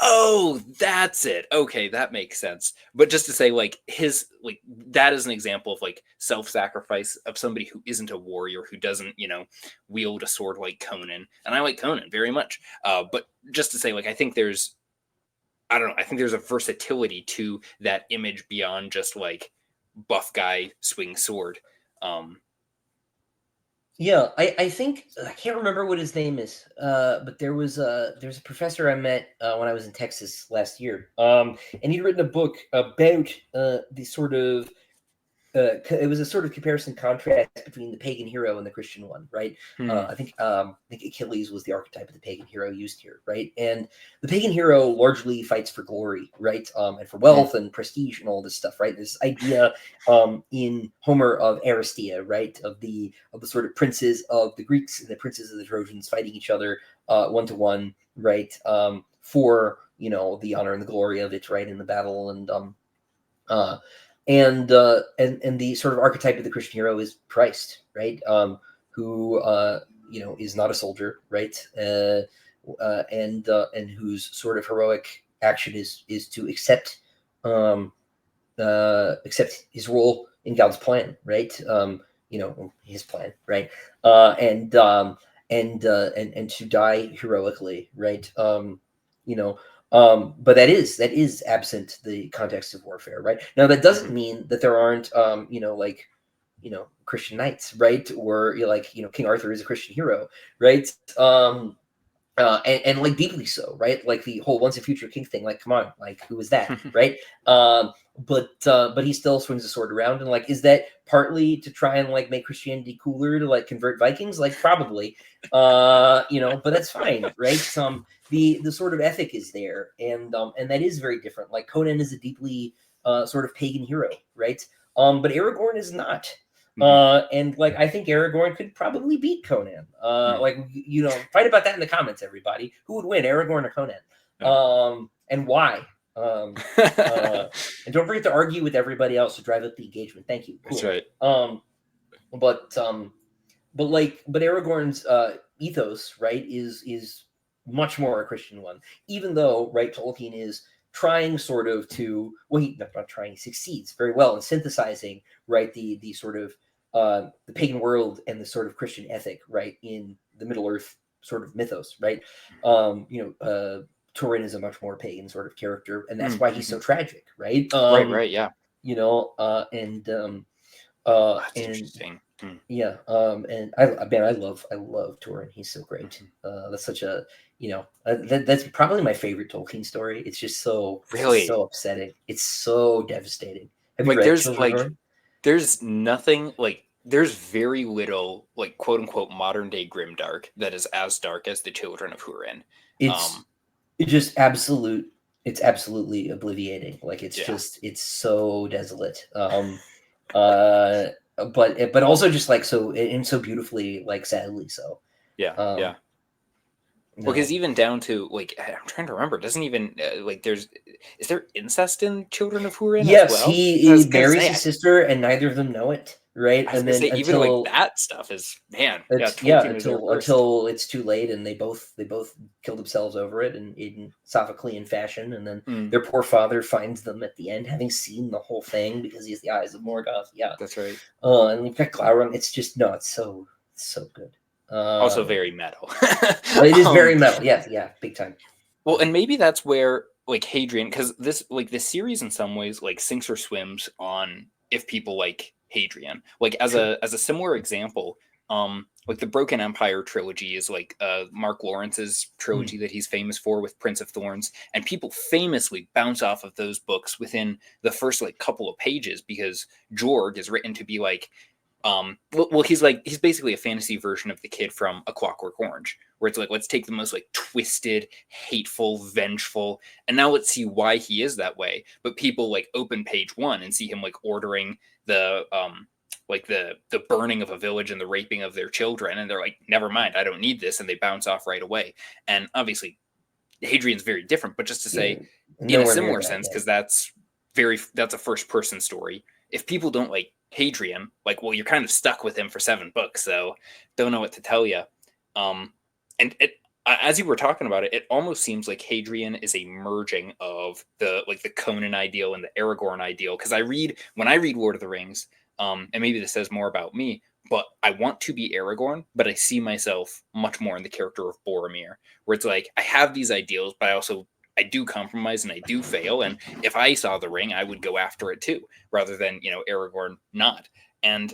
oh, that's it. Okay, that makes sense. But just to say, like, that is an example of like self-sacrifice of somebody who isn't a warrior, who doesn't, wield a sword like Conan. And I like Conan very much. But just to say, like, I think there's a versatility to that image beyond just like buff guy swing sword. Yeah, I think I can't remember what his name is, but there's a professor I met when I was in Texas last year, and he'd written a book about the sort of it was a sort of comparison contrast between the pagan hero and the Christian one, right? I think Achilles was the archetype of the pagan hero used here, right? And the pagan hero largely fights for glory, right? And for wealth and prestige and all this stuff, right? This idea in Homer of Aristia, right? Of the sort of princes of the Greeks and the princes of the Trojans fighting each other 1-to-1, right? For the honor and the glory of it, right? In the battle and the sort of archetype of the Christian hero is Christ, right? Who is not a soldier, right? And whose sort of heroic action is to accept his role in God's plan, right? His plan, right? And to die heroically, right? But that is absent the context of warfare, right? Now that doesn't mean that there aren't, Christian knights, right? Or King Arthur is a Christian hero, right? And like deeply so, right? Like the whole once a future king thing. Like, come on, like who is that, right? But he still swings the sword around, and like, is that partly to try and like make Christianity cooler to like convert Vikings? Like, probably, but that's fine, right? The sort of ethic is there, and that is very different. Like Conan is a deeply sort of pagan hero, right? But Aragorn is not. And like I think Aragorn could probably beat Conan. Like fight about that in the comments, everybody. Who would win, Aragorn or Conan? And why? And don't forget to argue with everybody else to drive up the engagement. Thank you. Cool. That's right. but Aragorn's ethos, right, is much more a Christian one, even though, right, Tolkien is trying sort of to, well, not trying, he succeeds very well in synthesizing, right, the sort of the pagan world and the sort of Christian ethic, right, in the Middle Earth sort of mythos, right. Turin is a much more pagan sort of character, and that's why he's so tragic, right. Right, yeah. That's And interesting. yeah, and I love Turin. He's so great. That's such a that's probably my favorite Tolkien story. It's just Really? so upsetting. It's so devastating. Have you Like read Children of Hurin? there's nothing like there's very little like quote unquote modern day grimdark that is as dark as the Children of Hurin. It's just absolute. It's absolutely obliviating. Like it's so desolate. But also just like so and so beautifully, like sadly so. Yeah. Well, No. because even down to like I'm trying to remember, doesn't even like is there incest in Children of Hurin as Yes, well? he marries his sister, and neither of them know it, right? I was And gonna then say even like that stuff is man, yeah, Tolkien is our worst. until it's too late, and they both kill themselves over it, and in Sophoclean fashion, and then their poor father finds them at the end, having seen the whole thing because he has the eyes of Morgoth. Yeah, That's right. And we've got Glauron. It's just it's so good. Also very metal. It is very metal. Yeah, big time. Well, and maybe that's where like Hadrian, because this series in some ways like sinks or swims on if people like Hadrian. Like as a similar example, like the Broken Empire trilogy is like Mark Lawrence's trilogy that he's famous for with Prince of Thorns, and people famously bounce off of those books within the first like couple of pages because Jorg is written to be like he's basically a fantasy version of the kid from A Clockwork Orange, where it's like let's take the most like twisted, hateful, vengeful, and now let's see why he is that way. But people like open page 1 and see him like ordering the the burning of a village and the raping of their children, and they're like, never mind, I don't need this, and they bounce off right away. And obviously Hadrian's very different, but just to say in a similar sense, because that's a first person story. If people don't like Hadrian, like, well, you're kind of stuck with him for 7 books, so don't know what to tell you. And as you were talking about it, it almost seems like Hadrian is a merging of the Conan ideal and the Aragorn ideal. Because when I read Lord of the Rings, and maybe this says more about me, but I want to be Aragorn, but I see myself much more in the character of Boromir, where it's like I have these ideals, but I do compromise and I do fail. And if I saw the ring, I would go after it too, rather than, Aragorn not. And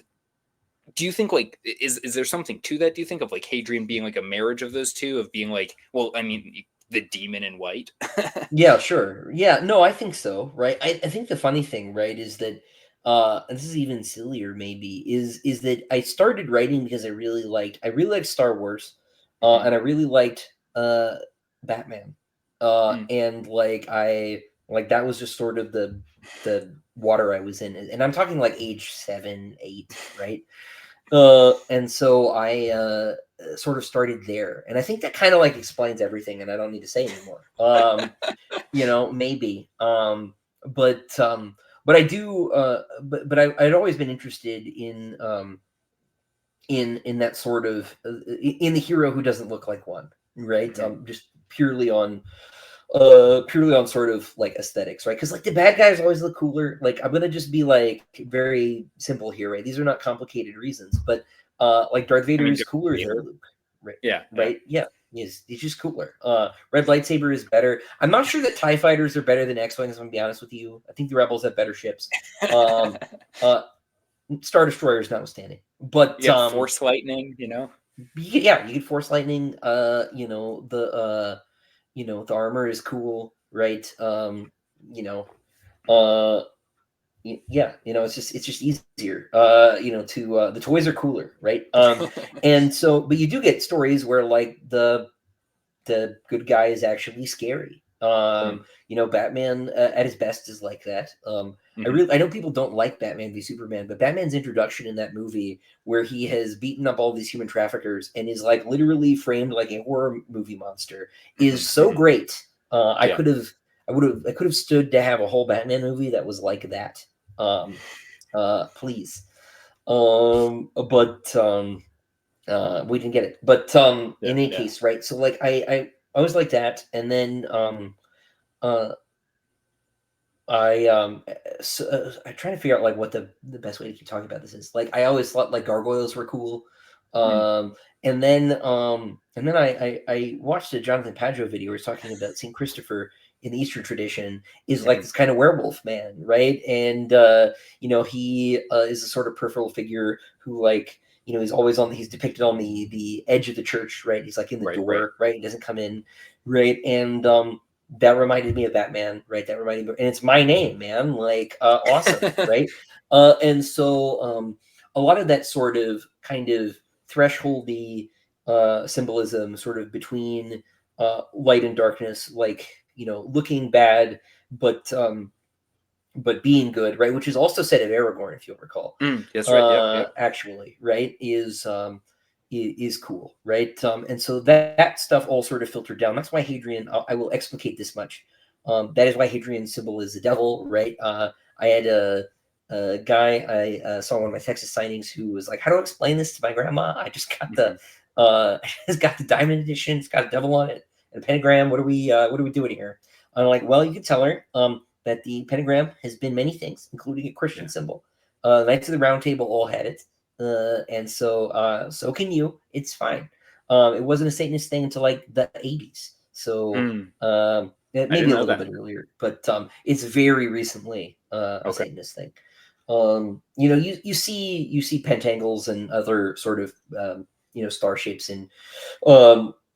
do you think like, is there something to that? Do you think of like Hadrian being like a marriage of those two, of being like, well, I mean, the demon in white? Yeah, sure. Yeah, no, I think so. Right. I think the funny thing, right, is that, and this is even sillier maybe, is that I started writing because I really liked Star Wars, and I really liked Batman. And that was just sort of the water I was in, and I'm talking like age 7, 8, right? And so I sort of started there, and I think that kind of like explains everything, and I don't need to say anymore. Maybe. But I do. But I'd always been interested in that sort of in the hero who doesn't look like one, right? Just purely on sort of like aesthetics, right? Because like the bad guys always look cooler. Like I'm gonna just be like very simple here, right? These are not complicated reasons, but like Darth Vader is cooler than Luke, right? Yeah. Right? Yeah. He's just cooler. Red lightsaber is better. I'm not sure that TIE fighters are better than X-Wings, I'm gonna be honest with you. I think the Rebels have better ships. Star Destroyers notwithstanding. But Force lightning, you get Force lightning, the armor is cool, right? It's just easier. The toys are cooler, right? And so, but you do get stories where like the good guy is actually scary. Batman at his best is like that. I know people don't like Batman v Superman, but Batman's introduction in that movie, where he has beaten up all these human traffickers and is like literally framed like a horror movie monster, is so great. I could have stood to have a whole Batman movie that was like that. Please. We didn't get it, but in any Yeah. case, right? So like I always like that, and then uh I'm trying to figure out like what the best way to keep talking about this is. Like I always thought like gargoyles were cool. Mm, Um and then I watched a Jonathan Pageau video where he's talking about Saint Christopher in the Eastern tradition is like mhm. this kind of werewolf man, right? And he is a sort of peripheral figure who like he's always he's depicted on the edge of the church, right? He's like in the Right, right. door, right? He doesn't come in, right? And that reminded me of Batman, right? That reminded me, and it's my name, man. Like, awesome, right? And so a lot of that sort of kind of thresholdy symbolism, sort of between light and darkness, like looking bad, but being good, right? Which is also said of Aragorn, if you'll recall. That's right. Yep, yep. Actually, right, is cool, right? And so that stuff all sort of filtered down. That's why Hadrian. I will explicate this much. That is why Hadrian's symbol is the devil, right? I had a guy I saw one of my Texas signings who was like, "How do I explain this to my grandma? I just got the Mhm. it's got the diamond edition. It's got a devil on it and a pentagram. What are we doing here?" I'm like, "Well, you can tell her that the pentagram has been many things, including a Christian Yeah. symbol. Knights of the Round Table all had it, and so can you. It's fine. It wasn't a Satanist thing until like the 80s, so Mm, I maybe didn't a know little that. bit earlier, but it's very recently a Okay. Satanist thing. You see pentangles and other sort of star shapes in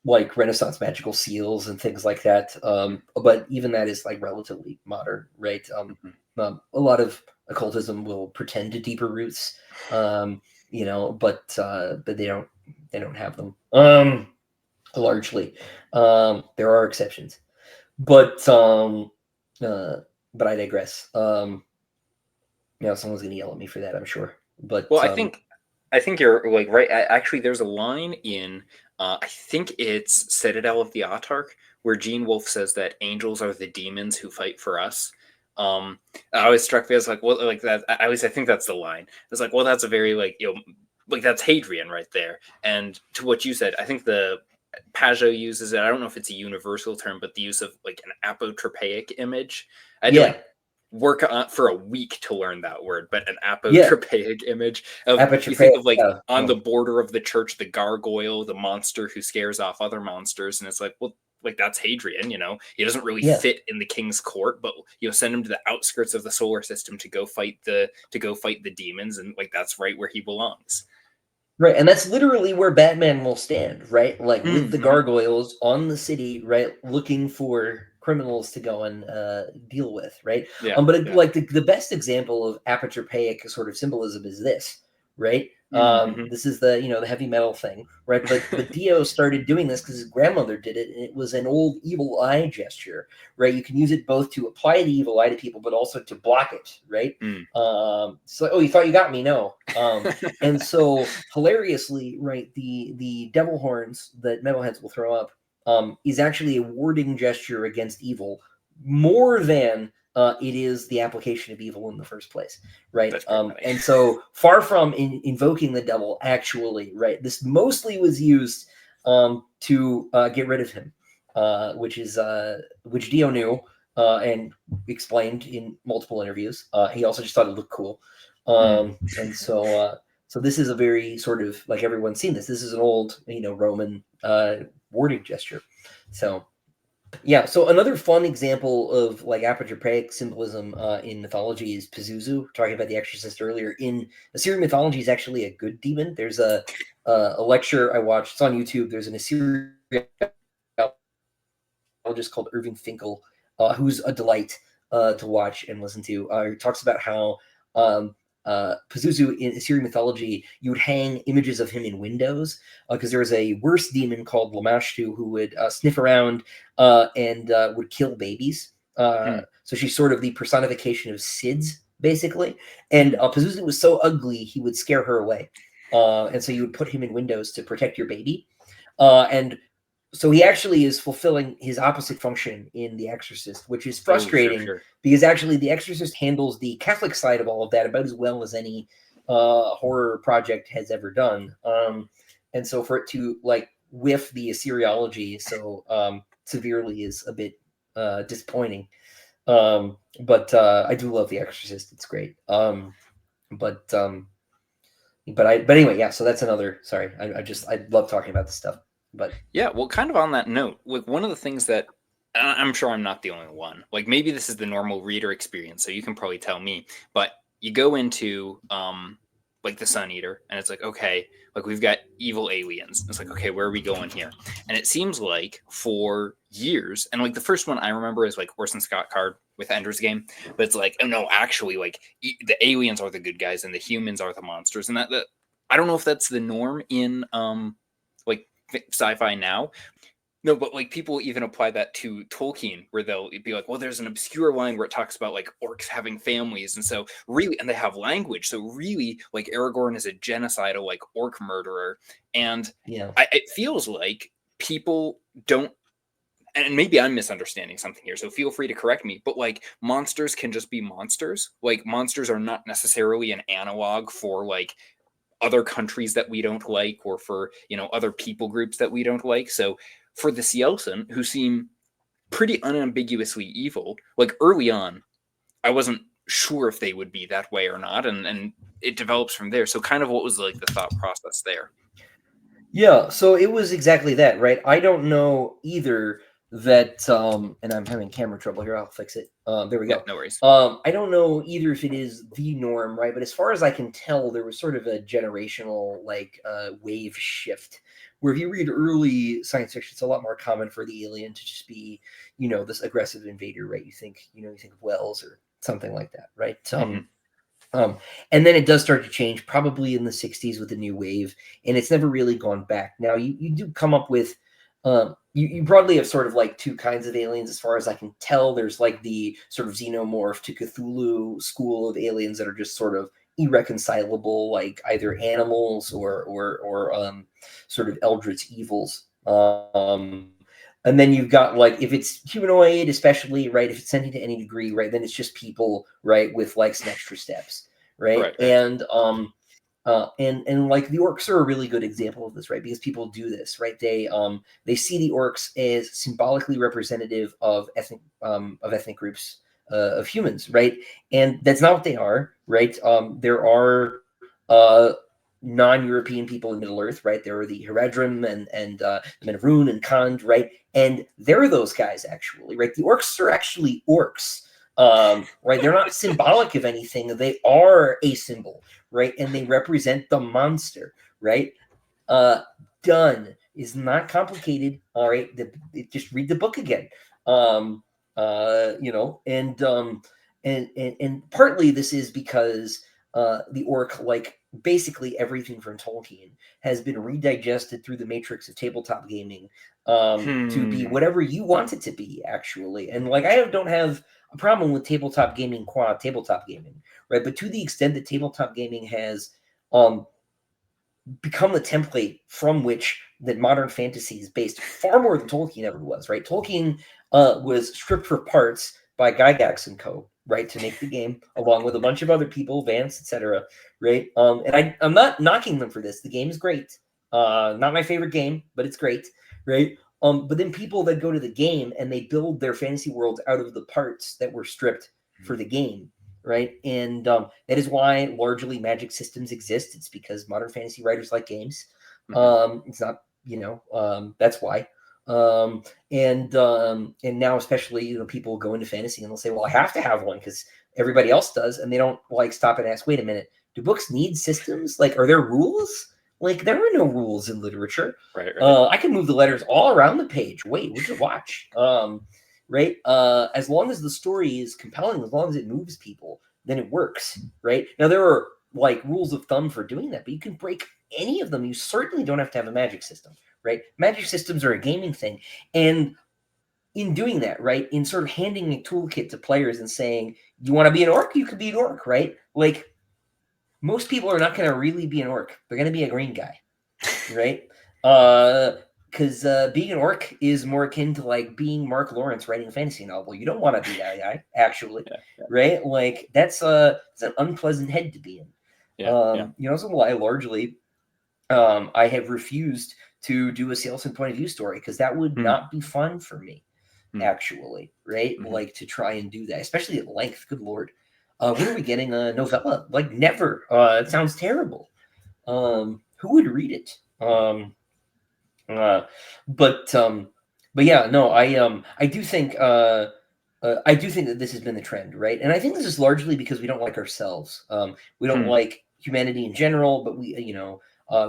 like Renaissance magical seals and things like that. Mm, But even that is like relatively modern, right? mhm. A lot of occultism will pretend to deeper roots, but they don't have them. Largely, there are exceptions, but uh, but I digress. Someone's gonna yell at me for that, I'm sure. Well, But I think you're like right. Actually, there's a line in I think it's Citadel of the Autarch where Gene Wolfe says that angels are the demons who fight for us. Um, I always struck me as like, well, like that. At least I think that's the line. It's like, well, that's a very like like that's Hadrian right there. And to what you said, I think the Pageau uses it. I don't know if it's a universal term, but the use of like an apotropaic image. I had to yeah, like work on for a week to learn that word, but an yeah, apotropaic image of you think Apotropaic, of like yeah, on the border of the church, the gargoyle, the monster who scares off other monsters, and it's like, well, like that's Hadrian, he doesn't really yeah. fit in the king's court, but send him to the outskirts of the solar system to go fight the demons, and like that's right where he belongs. Right, and that's literally where Batman will stand, right? Like with the Mm-hmm. gargoyles on the city, right, looking for criminals to go and deal with, right? Yeah, yeah. Like the best example of apotropaic sort of symbolism is this, right? Mm-hmm. This is the heavy metal thing, right? But Dio started doing this because his grandmother did it, and it was an old evil eye gesture, right? You can use it both to apply the evil eye to people, but also to block it, right? Mm. So oh, you thought you got me? No. And so hilariously, right, the devil horns that metalheads will throw up is actually a warding gesture against evil more than it is the application of evil in the first place, right? That's pretty funny. And so far from invoking the devil, actually, right, this mostly was used to get rid of him, which Dio knew and explained in multiple interviews. He also just thought it looked cool. Mm. And so this is a very sort of like everyone's seen this. This is an old, Roman warding gesture. So yeah. So another fun example of like apotropaic symbolism in mythology is Pazuzu. Talking about the Exorcist earlier. In Assyrian mythology, is actually a good demon. There's a lecture I watched. It's on YouTube. There's an Assyrian just called Irving Finkel, who's a delight to watch and listen to. He talks about how Pazuzu in Assyrian mythology, you would hang images of him in windows because there was a worse demon called Lamashtu who would sniff around and would kill babies. Mm. So she's sort of the personification of SIDS, basically. And Mm. Pazuzu was so ugly, he would scare her away. And so you would put him in windows to protect your baby. And so he actually is fulfilling his opposite function in The Exorcist, which is Oh, sure, frustrating sure. because actually The Exorcist handles the Catholic side of all of that about as well as any horror project has ever done. and so for it to like whiff the Assyriology so severely is a bit disappointing. But I do love The Exorcist. It's great. But anyway, yeah. So that's another. Sorry, I love talking about this stuff. But yeah, well, kind of on that note, like one of the things that I'm sure I'm not the only one. Like maybe this is the normal reader experience, so you can probably tell me. But you go into like the Sun Eater, and it's like, okay, like we've got evil aliens. It's like, okay, where are we going here? And it seems like for years, and like the first one I remember is like Orson Scott Card with Ender's Game, but it's like, oh no, actually, like the aliens are the good guys and the humans are the monsters, and that I don't know if that's the norm in like sci-fi now. No, but like people even apply that to Tolkien, where they'll be like, well, there's an obscure line where it talks about like orcs having families. And so really, and they have language. So really, like Aragorn is a genocidal, like orc murderer. And yeah, it feels like people don't, and maybe I'm misunderstanding something here. So feel free to correct me, but like monsters can just be monsters. Like monsters are not necessarily an analog for like other countries that we don't like, or for, you know, other people groups that we don't like. So for the Cielson, who seem pretty unambiguously evil, like early on, I wasn't sure if they would be that way or not, and it develops from there. So kind of what was like the thought process there? yeah. So it was exactly that, right? I don't know either that. And I'm having camera trouble here. I'll fix it. There we Yeah, go. no worries. I don't know either if it is the norm, right? But as far as I can tell, there was sort of a generational like wave shift where if you read early science fiction, it's a lot more common for the alien to just be, you know, this aggressive invader, right? You think of Wells or something like that, right? And then it does start to change probably in the 60s with the new wave, and it's never really gone back. Now you do come up with you broadly have sort of like two kinds of aliens as far as I can tell. There's like the sort of xenomorph to Cthulhu school of aliens that are just sort of irreconcilable, like either animals or sort of eldritch evils. And then you've got like if it's humanoid, especially right, if it's sentient to any degree, right, then it's just people, right, with like some extra steps, right, Right, right. and like the orcs are a really good example of this, right, because people do this, right, they see the orcs as symbolically representative of ethnic groups of humans, right, and that's not what they are, right. There are non-European people in Middle Earth, right? There are the Haradrim and the Men of Rune and Khand, right? And they're those guys actually, right? The orcs are actually orcs, right? They're not symbolic of anything. They are a symbol, right? And they represent the monster, right? Done. Is not complicated. All right, just read the book again. You know, and partly this is because the orc, like basically everything from Tolkien, has been redigested through the matrix of tabletop gaming to be whatever you want it to be, actually. And like I don't have a problem with tabletop gaming qua tabletop gaming, right? But to the extent that tabletop gaming has become the template from which that modern fantasy is based far more than Tolkien ever was, right? Tolkien was stripped for parts by Gygax and Co., right, to make the game, along with a bunch of other people, Vance, etc., right? And I'm not knocking them for this. The game is great. Not my favorite game, but it's great, right? But then people that go to the game and they build their fantasy worlds out of the parts that were stripped for the game, right? And that is why largely magic systems exist. It's because modern fantasy writers like games. It's not, that's why. And now especially, people go into fantasy and they'll say, well, I have to have one because everybody else does, and they don't like stop and ask, wait a minute, do books need systems? Like, are there rules? Like, there are no rules in literature. Right, right. I can move the letters all around the page. Wait, would you watch? Right? As long as the story is compelling, as long as it moves people, then it works, right? Now, there are like rules of thumb for doing that, but you can break any of them. You certainly don't have to have a magic system, right? Magic systems are a gaming thing. And in doing that, right, in sort of handing a toolkit to players and saying, you want to be an orc? You could be an orc, right? Like, most people are not going to really be an orc. They're going to be a green guy, right? Because being an orc is more akin to like being Mark Lawrence writing a fantasy novel. You don't want to be that guy, actually, right? Like it's an unpleasant head to be in. Yeah. So why largely I have refused to do a salesman point of view story because that would not be fun for me, actually, right? Like to try and do that, especially at length. Good Lord. When are we getting a novella? Like never. It sounds terrible. Who would read it? But yeah, no, I do think I do think that this has been the trend, right? And I think this is largely because we don't like ourselves. We don't like humanity in general, but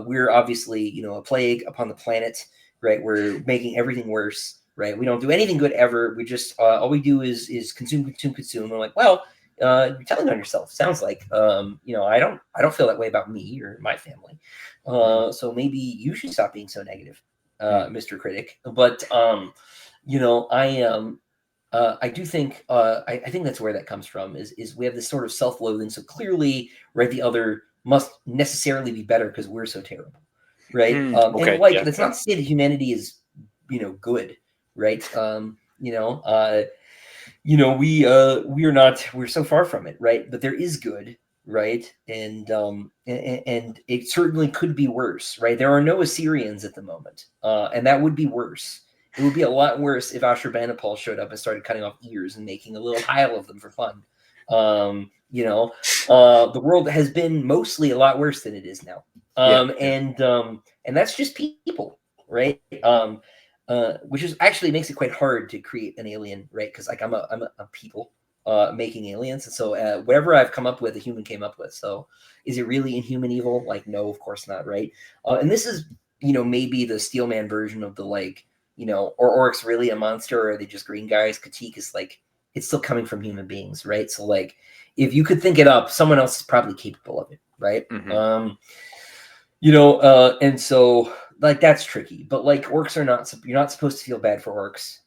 we're obviously, a plague upon the planet, right? We're making everything worse, right? We don't do anything good ever. We just all we do is consume, consume, consume. We're like, well, you're telling on yourself. Sounds like, I don't feel that way about me or my family. So maybe you should stop being so negative, Mr. Critic. But I do think I think that's where that comes from. Is we have this sort of self-loathing. So clearly, right, the other must necessarily be better because we're so terrible, right? Okay, And like yeah, that's not to say that humanity is good, right? We're so far from it, right? But there is good, right? And it certainly could be worse, right? There are no Assyrians at the moment, and that would be worse. It would be a lot worse if Ashurbanipal showed up and started cutting off ears and making a little pile of them for fun. The world has been mostly a lot worse than it is now. And that's just people, right? Which is actually makes it quite hard to create an alien, right? Because like I'm a people making aliens, and so whatever I've come up with, a human came up with. So is it really inhuman evil? Like, no, of course not, right? And this is maybe the Steelman version of the like. Or orcs really a monster, or are they just green guys? Critique is like it's still coming from human beings, right? So like if you could think it up, someone else is probably capable of it, right? And so like that's tricky. But like orcs are not you're not supposed to feel bad for orcs,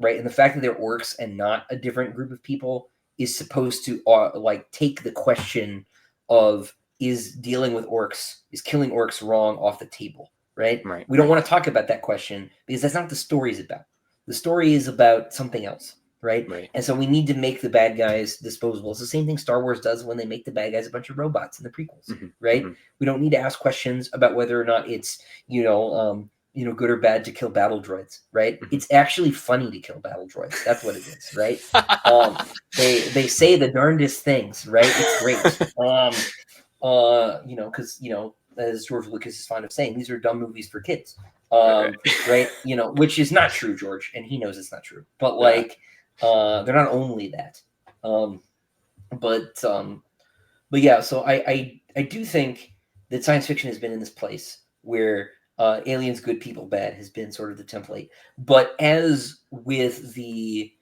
right? And the fact that they're orcs and not a different group of people is supposed to like take the question of is dealing with orcs, is killing orcs wrong off the table. Right? We don't want to talk about that question because that's not what the story is about. The story is about something else, right? And so we need to make the bad guys disposable. It's the same thing Star Wars does when they make the bad guys a bunch of robots in the prequels, right? We don't need to ask questions about whether or not it's good or bad to kill battle droids, right? It's actually funny to kill battle droids. That's what it is, right? They say the darndest things, right? It's great. Because as George Lucas is fond of saying, these are dumb movies for kids, right? Which is not true, George, and he knows it's not true. But like, they're not only that, but yeah. So I do think that science fiction has been in this place where aliens good, people bad has been sort of the template. But as with the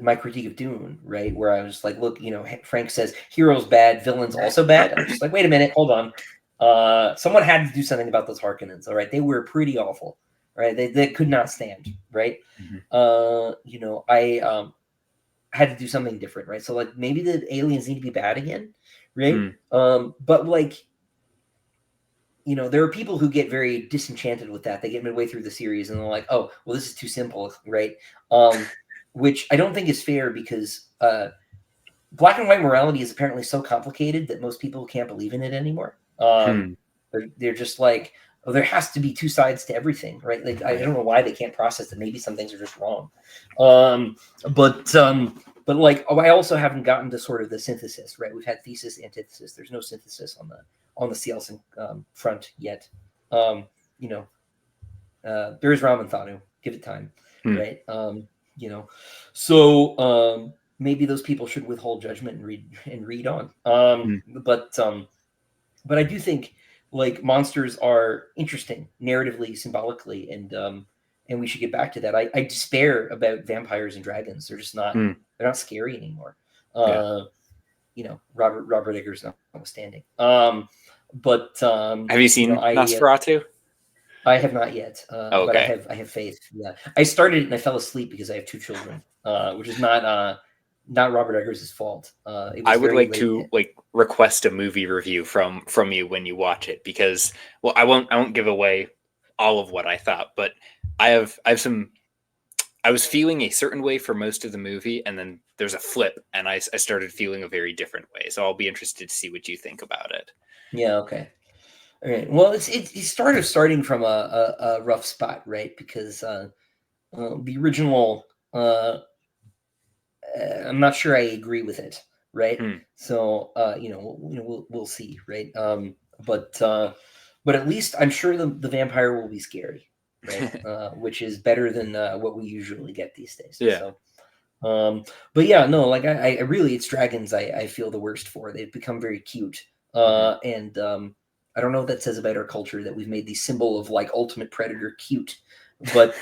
my critique of Dune, right, where I was like, look, Frank says heroes bad, villains also bad. I'm just like, wait a minute, hold on. Someone had to do something about those Harkonnens, all right? They were pretty awful, right? They could not stand, right? I had to do something different, right? So like maybe the aliens need to be bad again, right? But like, there are people who get very disenchanted with that. They get midway through the series and they're like, oh, well, this is too simple, right? Which I don't think is fair because black and white morality is apparently so complicated that most people can't believe in it anymore. They're just like, oh, there has to be two sides to everything, right? Like I don't know why they can't process that. Maybe some things are just wrong. But like, I also haven't gotten to sort of the synthesis, right? We've had thesis, antithesis. There's no synthesis on the CLSN front yet. There is Raman Thanu. Give it time, right? So maybe those people should withhold judgment and read on. But I do think like monsters are interesting narratively, symbolically, and we should get back to that. I despair about vampires and dragons. They're just not they're not scary anymore. Robert Eggers notwithstanding. But have you seen Nosferatu? I have not yet, okay. But I have faith. Yeah, I started it and I fell asleep because I have two children, which is not Robert Eggers' fault. I would like to request a movie review from you when you watch it because, well, I won't give away all of what I thought, but I have some I was feeling a certain way for most of the movie, and then there's a flip, and I started feeling a very different way. So I'll be interested to see what you think about it. Yeah. Okay. All right. Well, it's starting from a rough spot, right? Because the original, I'm not sure I agree with it, right? So we'll see, right? But at least I'm sure the vampire will be scary, right? Which is better than what we usually get these days. Yeah. So, but yeah, no, like I really, it's dragons I feel the worst for. They've become very cute, and I don't know what that says about our culture that we've made the symbol of like ultimate predator cute, but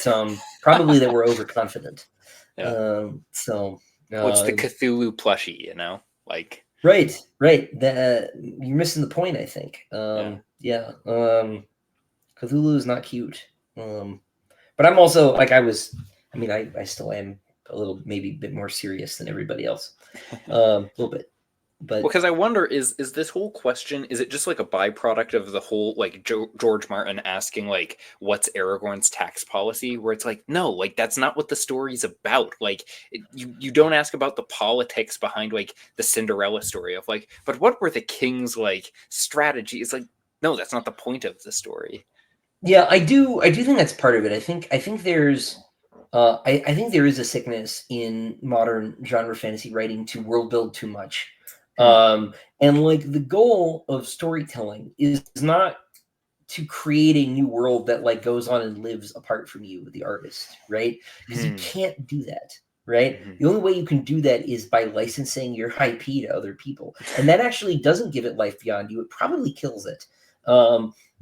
probably that we're overconfident. Yeah. So. What's the Cthulhu plushie, you know? Like Right. You're missing the point, I think. Yeah. Cthulhu is not cute. But I'm also like I still am a little, maybe a bit more serious than everybody else. A little bit. But because I wonder, is this whole question, is it just like a byproduct of the whole like George Martin asking like what's Aragorn's tax policy, where it's like, no, like that's not what the story's about. Like you don't ask about the politics behind like the Cinderella story of like, but what were the king's like strategy? It's like, no, that's not the point of the story. yeah, I do think that's part of it. I think there's I think there is a sickness in modern genre fantasy writing to world build too much. And like the goal of storytelling is not to create a new world that like goes on and lives apart from you, the artist, right? Because you can't do that, right? The only way you can do that is by licensing your IP to other people, and that actually doesn't give it life beyond you. It probably kills it,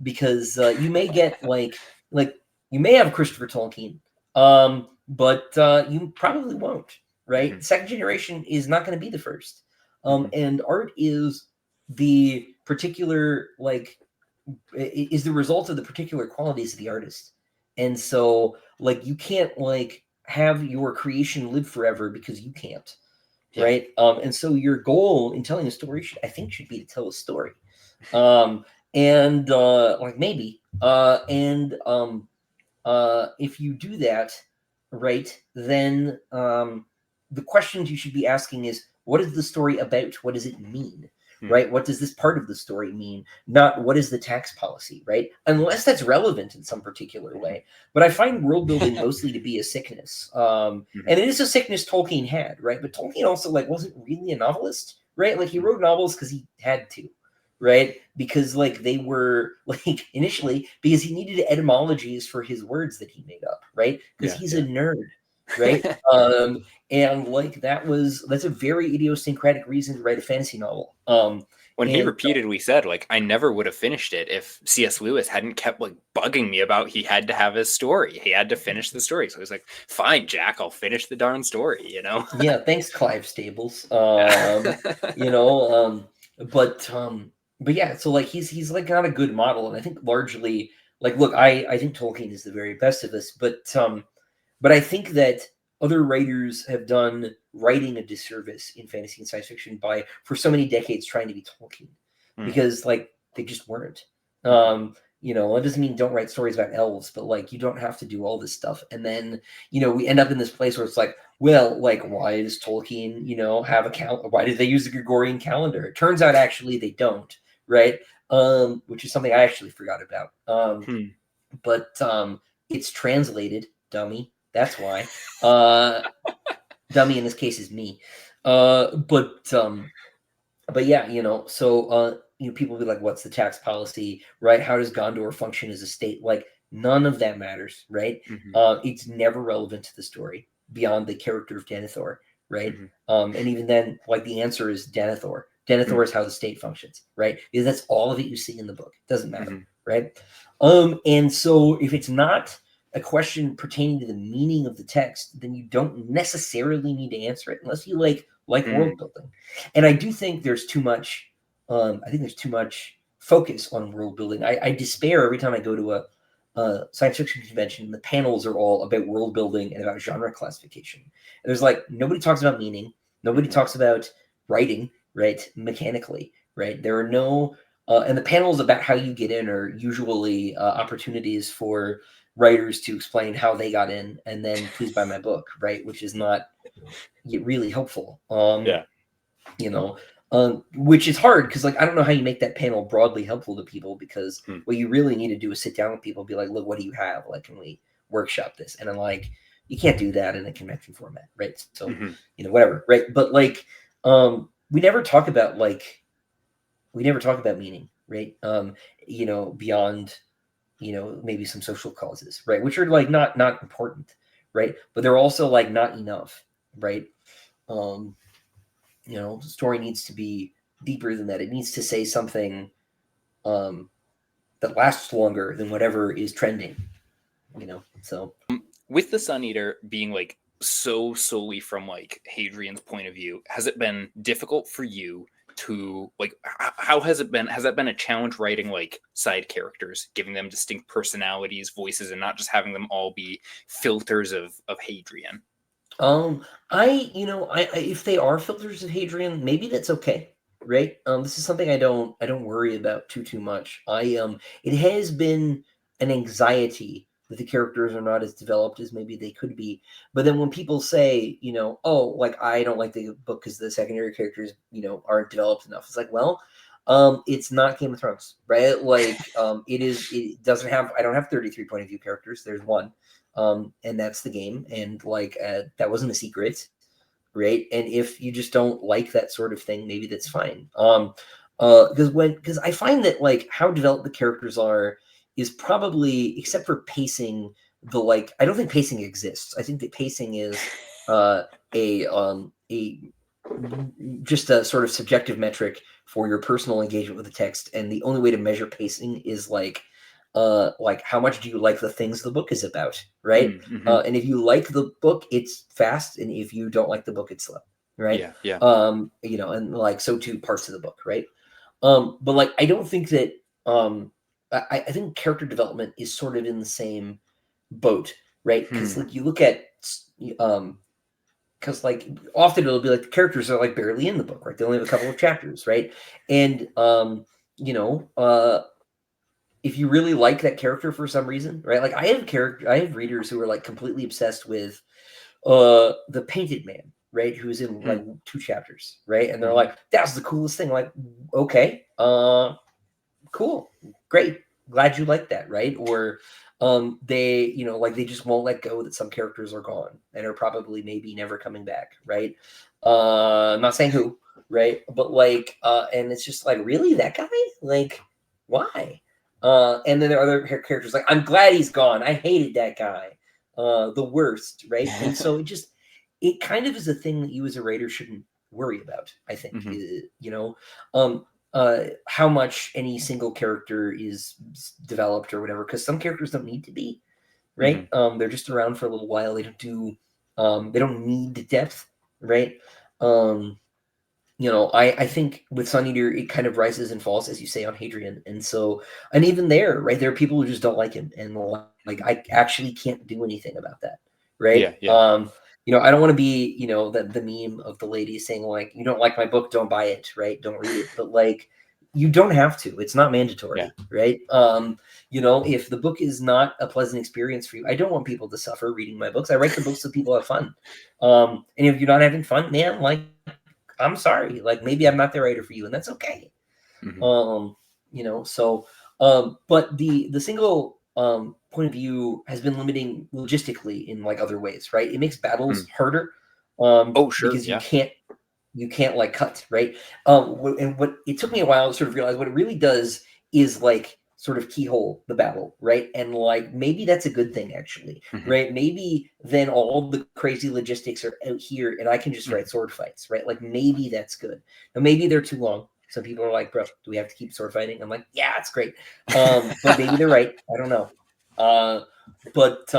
because you may get like you may have Christopher Tolkien, but you probably won't, right? Second generation is not going to be the first. And art is the particular like is the result of the particular qualities of the artist, and so like you can't like have your creation live forever because you can't, right? And so your goal in telling a story should be to tell a story, and like maybe if you do that right, then the questions you should be asking is, what is the story about? What does it mean? Right? What does this part of the story mean? Not what is the tax policy, right? Unless that's relevant in some particular way. But I find world building mostly to be a sickness. And it is a sickness Tolkien had, right? But Tolkien also like wasn't really a novelist, right? Like he wrote novels because he had to, right? Because like they were like initially because he needed etymologies for his words that he made up, right? Because he's a nerd, right? And like that's a very idiosyncratic reason to write a fantasy novel. When he repeatedly said, like, I never would have finished it if C.S. Lewis hadn't kept like bugging me about he had to have his story. He had to finish the story. So I was like, fine, Jack, I'll finish the darn story, you know? Yeah, thanks, Clive Stables. But yeah, so like he's like not a good model. And I think largely like look, I think Tolkien is the very best of us, but I think that other writers have done writing a disservice in fantasy and science fiction by for so many decades trying to be Tolkien because like they just weren't. It doesn't mean don't write stories about elves, but like you don't have to do all this stuff. And then we end up in this place where it's like, well, like why does Tolkien have a calendar? Why did they use the Gregorian calendar? It turns out actually they don't, right? Which is something I actually forgot about. But it's translated, dummy. That's why. Dummy in this case is me. But yeah, so people be like, what's the tax policy, right? How does Gondor function as a state? Like none of that matters, right? It's never relevant to the story beyond the character of Denethor, right? And even then, like the answer is Denethor. Denethor is how the state functions, right? Because that's all of it you see in the book. It doesn't matter, right? And so if it's not a question pertaining to the meaning of the text, then you don't necessarily need to answer it unless you like world building. And I do think there's too much. I think there's too much focus on world building. I despair every time I go to a science fiction convention. The panels are all about world building and about genre classification. And there's like nobody talks about meaning. Nobody talks about writing, right? Mechanically, right? There are no And the panels about how you get in are usually opportunities for writers to explain how they got in, and then please buy my book, right? Which is not really helpful. Yeah. You know, which is hard because like I don't know how you make that panel broadly helpful to people, because what you really need to do is sit down with people and be like, look, what do you have? Like, can we workshop this? And I'm like, you can't do that in a convention format, right? So you know, whatever, right? But like, we never talk about meaning, right? You know, beyond, you know, maybe some social causes, right? Which are like not important, right? But they're also like not enough, right? You know, the story needs to be deeper than that. It needs to say something that lasts longer than whatever is trending, you know. So with the Sun Eater being like so solely from like Hadrian's point of view, has it been difficult for you to like how has that been a challenge writing like side characters, giving them distinct personalities, voices, and not just having them all be filters of Hadrian? I if they are filters of Hadrian, maybe that's okay, right? This is something I don't worry about too much. It has been an anxiety that the characters are not as developed as maybe they could be. But then when people say, you know, oh, like I don't like the book because the secondary characters, you know, aren't developed enough. It's like, well, it's not Game of Thrones, right? Like, it doesn't have. I don't have 33 point of view characters. There's one. And that's the game. And like, that wasn't a secret, right? And if you just don't like that sort of thing, maybe that's fine. Because I find that like how developed the characters are is probably, except for pacing, I don't think pacing exists. I think that pacing is a just a sort of subjective metric for your personal engagement with the text, and the only way to measure pacing is like how much do you like the things the book is about, right? And if you like the book, it's fast, and if you don't like the book, it's slow, right? Yeah. You know, and like so too parts of the book, right? But like I don't think that I think character development is sort of in the same boat, right? Because like you look at because like often it'll be like the characters are like barely in the book, right? They only have a couple of chapters, right? And you know, if you really like that character for some reason, right? Like I have readers who are like completely obsessed with the Painted Man, right? Who's in like 2 chapters, right? And they're like, that's the coolest thing. Like, okay, cool, great, glad you like that, right? Or they, you know, like they just won't let go that some characters are gone and are probably maybe never coming back, right? I'm not saying who, right? But like, and it's just like, really, that guy? Like, why? And then there are other characters like, I'm glad he's gone. I hated that guy. The worst, right? And so it kind of is a thing that you as a writer shouldn't worry about, I think. You know, how much any single character is developed or whatever, because some characters don't need to be, right? They're just around for a little while. They don't need depth, right? You know, I think with Sun Eater, it kind of rises and falls, as you say, on Hadrian. And so, and even there, right, there are people who just don't like him. And like, I actually can't do anything about that, right? Yeah. You know, I don't want to be, you know, the meme of the lady saying like, you don't like my book, don't buy it, right? Don't read it. But like, you don't have to. It's not mandatory, right? You know, if the book is not a pleasant experience for you, I don't want people to suffer reading my books. I write the books so people have fun. And if you're not having fun, man, like, I'm sorry, like maybe I'm not the writer for you, and that's okay. You know, so but the single point of view has been limiting logistically in like other ways, right? It makes battles harder Sure, because you can't like cut, right? And what it took me a while to sort of realize what it really does is like sort of keyhole the battle, right? And like maybe that's a good thing actually, right? Maybe then all the crazy logistics are out here and I can just write sword fights, right? Like maybe that's good. Now maybe they're too long. Some people are like, bro, do we have to keep sword fighting? I'm like, yeah, it's great. But maybe they're right. I don't know. But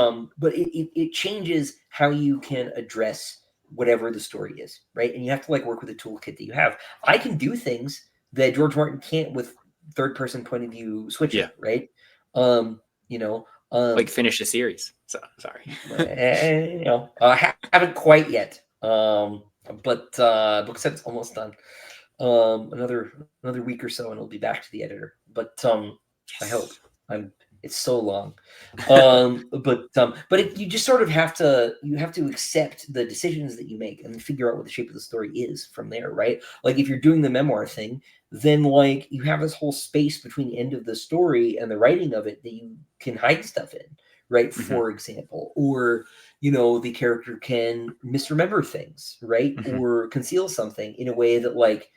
it changes how you can address whatever the story is, right? And you have to like work with the toolkit that you have. I can do things that George Martin can't with third person point of view switching, right? You know, like finish a series. So sorry. you know, haven't quite yet. But book set's almost done. Another week or so, and it'll be back to the editor. But I hope. It's so long. You just sort of have to accept the decisions that you make and figure out what the shape of the story is from there, right? Like if you're doing the memoir thing, then like you have this whole space between the end of the story and the writing of it that you can hide stuff in, right? For example, or the character can misremember things, right? Or conceal something in a way that like,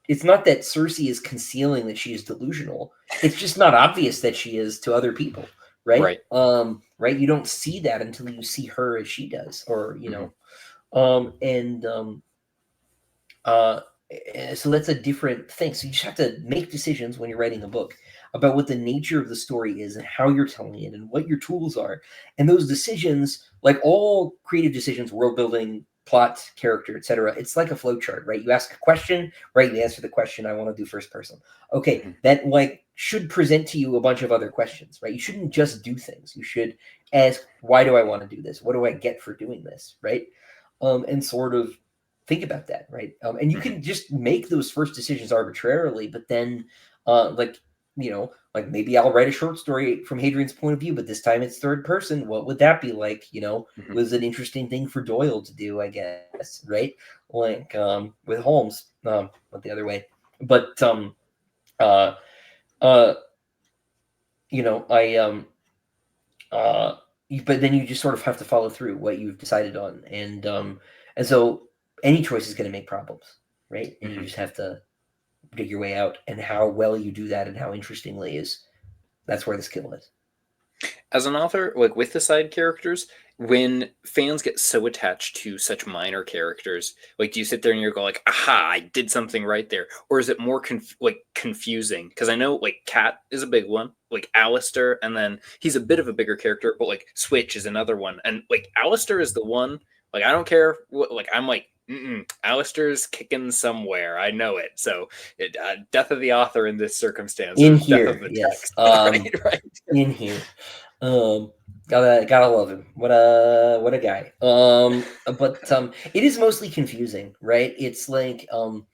it's not that Cersei is concealing that she is delusional. It's just not obvious that she is to other people, right? Right. You don't see that until you see her as she does, or uh, so that's a different thing. So you just have to make decisions when you're writing a book about what the nature of the story is and how you're telling it and what your tools are. And those decisions, like all creative decisions, world building, plot, character, etc., it's like a flow chart, right? You ask a question, right? You answer the question. I want to do first person. Okay, that like should present to you a bunch of other questions, right? You shouldn't just do things. You should ask, why do I want to do this? What do I get for doing this, right? And sort of think about that, right? And you can just make those first decisions arbitrarily, but then like maybe I'll write a short story from Hadrian's point of view, but this time it's third person. What would that be like? Was an interesting thing for Doyle to do, I guess, right? Like with Holmes, went the other way. But uh but then you just sort of have to follow through what you've decided on, and so any choice is going to make problems, right? And you just have to dig your way out, and how well you do that and how interestingly that's where the skill is. As an author, like with the side characters, when fans get so attached to such minor characters, like do you sit there and you go like, aha, I did something right there? Or is it more confusing? Because I know like Cat is a big one, like Alistair, and then he's a bit of a bigger character, but like Switch is another one. And like Alistair is the one, like I don't care what, like I'm like, Alistair's kicking somewhere. I know it. So death of the author in this circumstance. In Death here, of the yes. text. Right. In here. Gotta love him. What a guy. But it is mostly confusing, right? It's like I'm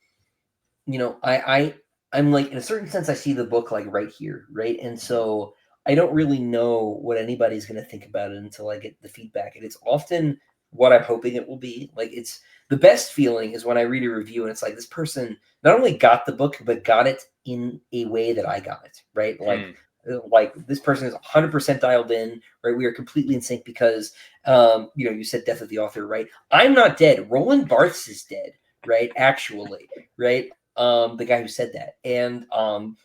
like, in a certain sense, I see the book like right here, right? And so I don't really know what anybody's going to think about it until I get the feedback. And it's often what I'm hoping it will be. Like, it's the best feeling is when I read a review and it's like, this person not only got the book, but got it in a way that I got it, right? Like this person is 100% dialed in, right? We are completely in sync because, you said death of the author, right? I'm not dead. Roland Barthes is dead, right? Actually, right? The guy who said that, and I'm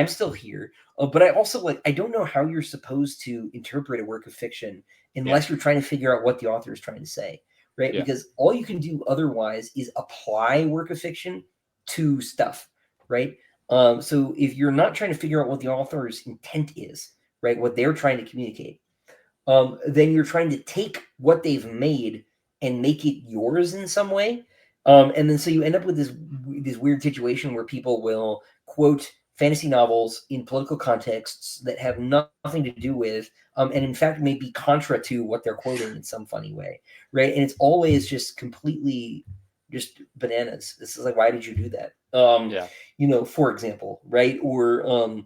still here. But I also I don't know how you're supposed to interpret a work of fiction unless you're trying to figure out what the author is trying to say, right? Because all you can do otherwise is apply work of fiction to stuff, right? So if you're not trying to figure out what the author's intent is, right, what they're trying to communicate, then you're trying to take what they've made and make it yours in some way. And then so you end up with this weird situation where people will quote fantasy novels in political contexts that have nothing to do with, and in fact may be contra to what they're quoting in some funny way, right? And it's always just completely just bananas. This is like, why did you do that? For example, right? Or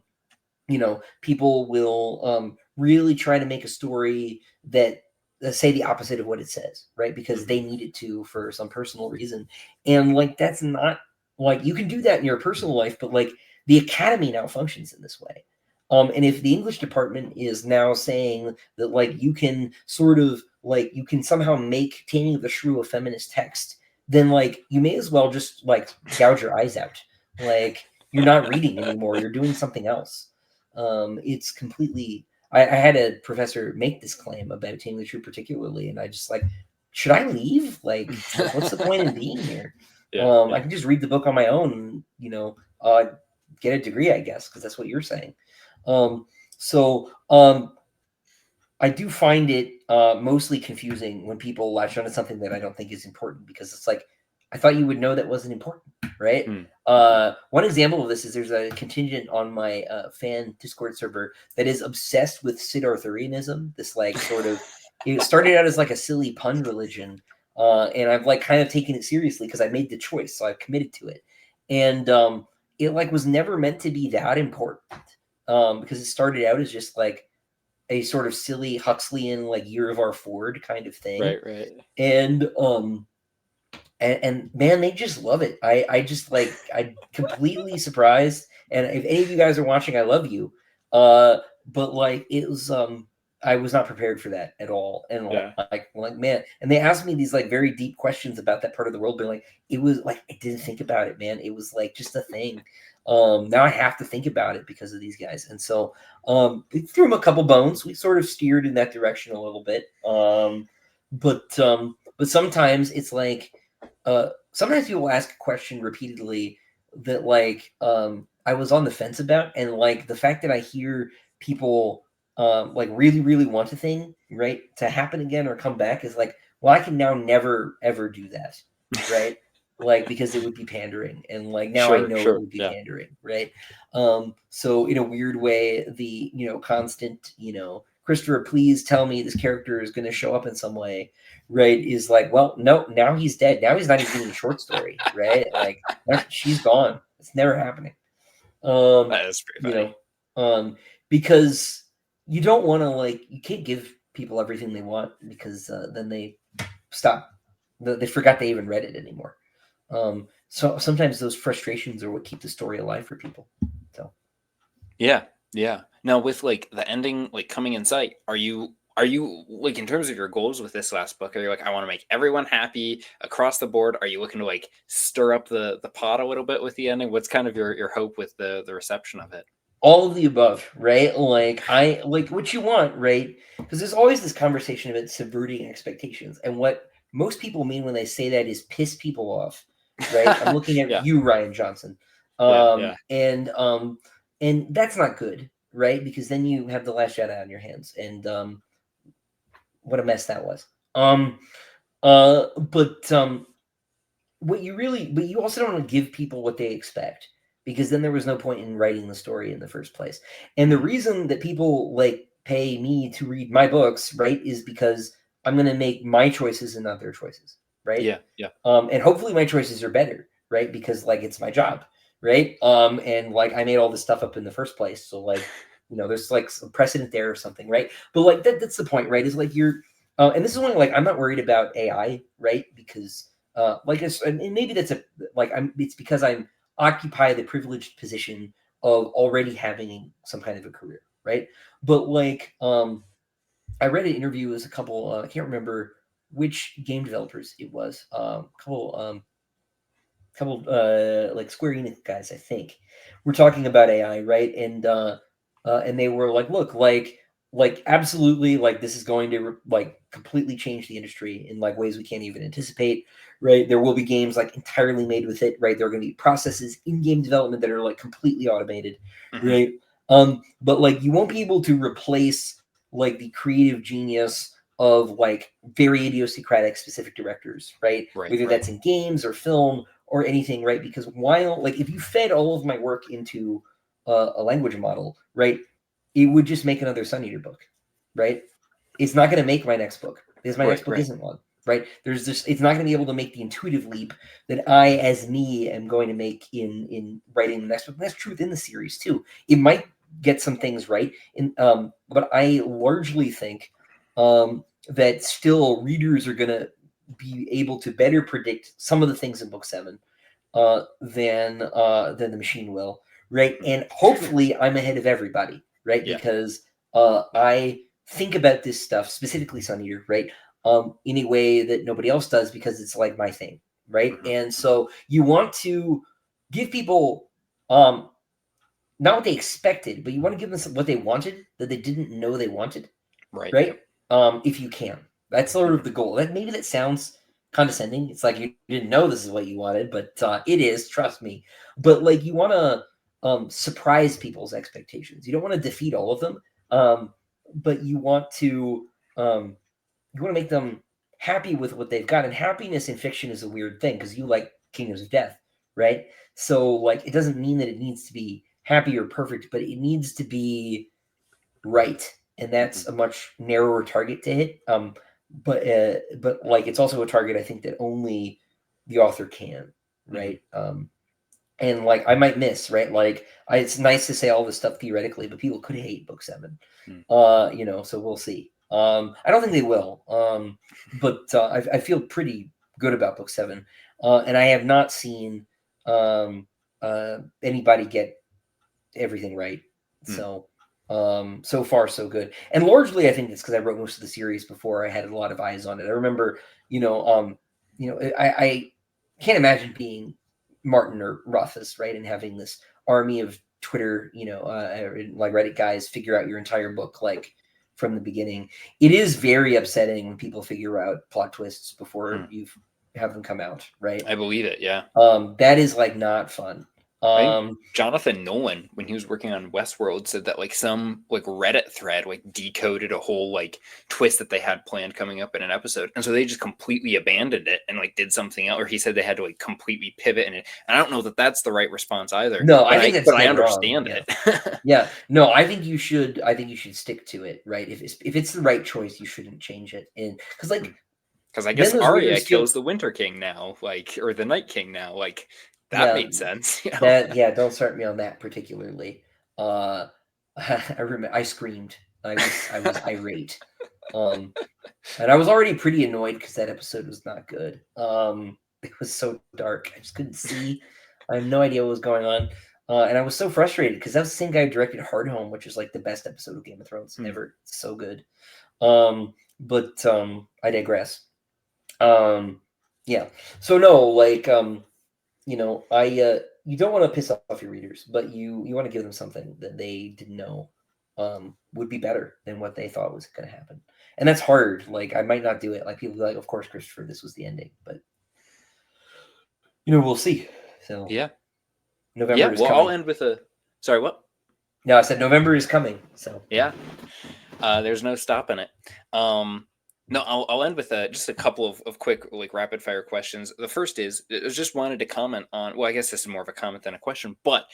people will really try to make a story that say the opposite of what it says, right? Because they need it to for some personal reason. And like, that's not like, you can do that in your personal life, but like the Academy now functions in this way. And if the English department is now saying that like you can sort of like you can somehow make Taming of the Shrew a feminist text, then like you may as well just like gouge your eyes out. Like, you're not reading anymore, you're doing something else. It's completely. I had a professor make this claim about Taming the Shrew particularly, and I just like, should I leave? Like what's the point in being here? I can just read the book on my own, get a degree, I guess, because that's what you're saying. So I do find it mostly confusing when people latch onto something that I don't think is important, because it's like, I thought you would know that wasn't important, right? One example of this is there's a contingent on my fan Discord server that is obsessed with Sid Arthurianism. This like sort of, it started out as like a silly pun religion, and I've like kind of taken it seriously because I made the choice, so I've committed to it. And it like was never meant to be that important, because it started out as just like a sort of silly Huxleyan like Year of Our Ford kind of thing. Right. And man, they just love it. I just like I'm completely surprised. And if any of you guys are watching, I love you. But like it was I was not prepared for that at all. And Yeah. like man, and they asked me these like very deep questions about that part of the world, but like it was like I didn't think about it, man. It was like just a thing. Now I have to think about it because of these guys. And so we threw them a couple bones. We sort of steered in that direction a little bit. But sometimes it's like sometimes people ask a question repeatedly that like I was on the fence about, and like the fact that I hear people like really want a thing right to happen again or come back is like, well, I can now never ever do that, right? Like because it would be pandering, and like now I know it would be pandering, right? So in a weird way, the constant Christopher, please tell me this character is going to show up in some way, right, is like, well, no, now he's dead. Now he's not even getting a short story, right? Like she's gone. It's never happening. That is pretty funny. Because you don't want to you can't give people everything they want because then they stop. They forgot they even read it anymore. So sometimes those frustrations are what keep the story alive for people. So yeah. Now with like the ending like coming in sight, are you like, in terms of your goals with this last book, are you like, I want to make everyone happy across the board? Are you looking to like stir up the pot a little bit with the ending? What's kind of your hope with the reception of it? All of the above, right? Like I like what you want, right? Because there's always this conversation about subverting expectations, and what most people mean when they say that is piss people off, right? I'm looking at you, Ryan Johnson, and that's not good, right? Because then you have the Last Jedi on your hands, and what a mess that was. What you really, but you also don't want to give people what they expect, because then there was no point in writing the story in the first place. And the reason that people like pay me to read my books, right, is because I'm going to make my choices and not their choices, right? And hopefully my choices are better, right? Because like it's my job, right? And like I made all this stuff up in the first place, so like there's like some precedent there or something, right? But like that's the point, right? Is like you're, and this is only like I'm not worried about AI, right? Because and maybe that's it's because I'm occupy the privileged position of already having some kind of a career, right? But like I read an interview with a couple, I can't remember which game developers it was, couple like Square Enix guys, I think, were talking about AI, right? And they were like, look, like absolutely, like this is going to like completely change the industry in like ways we can't even anticipate, right? There will be games like entirely made with it, right? There are going to be processes in game development that are like completely automated, right? But like you won't be able to replace like the creative genius of like very idiosyncratic specific directors, right? Whether that's in games or film or anything, right? Because while like if you fed all of my work into a language model, right, it would just make another Sun Eater book, right? It's not going to make my next book because my next book isn't one, right? There's just, it's not going to be able to make the intuitive leap that I, as me, am going to make in writing the next book. And that's true within the series too. It might get some things right, but I largely think that still readers are going to be able to better predict some of the things in book 7 than the machine will, right? And hopefully I'm ahead of everybody, right? Because I think about this stuff, specifically Sun Eater, right, in a way that nobody else does because it's like my thing, right? And so you want to give people not what they expected, but you want to give them what they wanted that they didn't know they wanted, right? If you can. That's sort of the goal. Maybe that sounds condescending. It's like you didn't know this is what you wanted, but it is, trust me. But like you want to surprise people's expectations. You don't want to defeat all of them, but you want to make them happy with what they've got. And happiness in fiction is a weird thing because you like Kingdoms of Death, right? So like it doesn't mean that it needs to be happy or perfect, but it needs to be right, and that's a much narrower target to hit. but like it's also a target I think that only the author can, right? And like I might miss, right? Like it's nice to say all this stuff theoretically, but people could hate book 7. You know, so we'll see. I don't think they will. But I feel pretty good about book 7. And I have not seen anybody get everything right. So so far so good. And largely I think it's because I wrote most of the series before I had a lot of eyes on it. I remember, I can't imagine being Martin or Rothfuss, right, and having this army of Twitter, like Reddit guys figure out your entire book like from the beginning. It is very upsetting when people figure out plot twists before you have them come out, right? I believe it, yeah. That is like not fun. I think Jonathan Nolan, when he was working on Westworld, said that like some like Reddit thread like decoded a whole like twist that they had planned coming up in an episode, and so they just completely abandoned it and like did something else. Or he said they had to like completely pivot in it. And I don't know that that's the right response either. No, I think that's but I understand wrong. it. Yeah, no, I think you should. I think you should stick to it, right? If it's the right choice, you shouldn't change it. And because I guess Arya kills the Winter King now, like, or the Night King now, like. That made sense. You know? Don't start me on that particularly. I remember I screamed. I was irate. And I was already pretty annoyed because that episode was not good. It was so dark. I just couldn't see. I have no idea what was going on. And I was so frustrated because that was the same guy who directed Hard Home, which is like the best episode of Game of Thrones ever. It's so good. But I digress. Yeah. So no, like you don't want to piss off your readers, but you want to give them something that they didn't know would be better than what they thought was going to happen. And that's hard. Like I might not do it. Like people be like, of course, Christopher, this was the ending, but we'll see. So yeah, November is coming. I'll end with a. Sorry, what? No, I said November is coming. So yeah, there's no stopping it. No, I'll end with just a couple of quick, like, rapid fire questions. The first is, I just wanted to comment on, well, I guess this is more of a comment than a question, but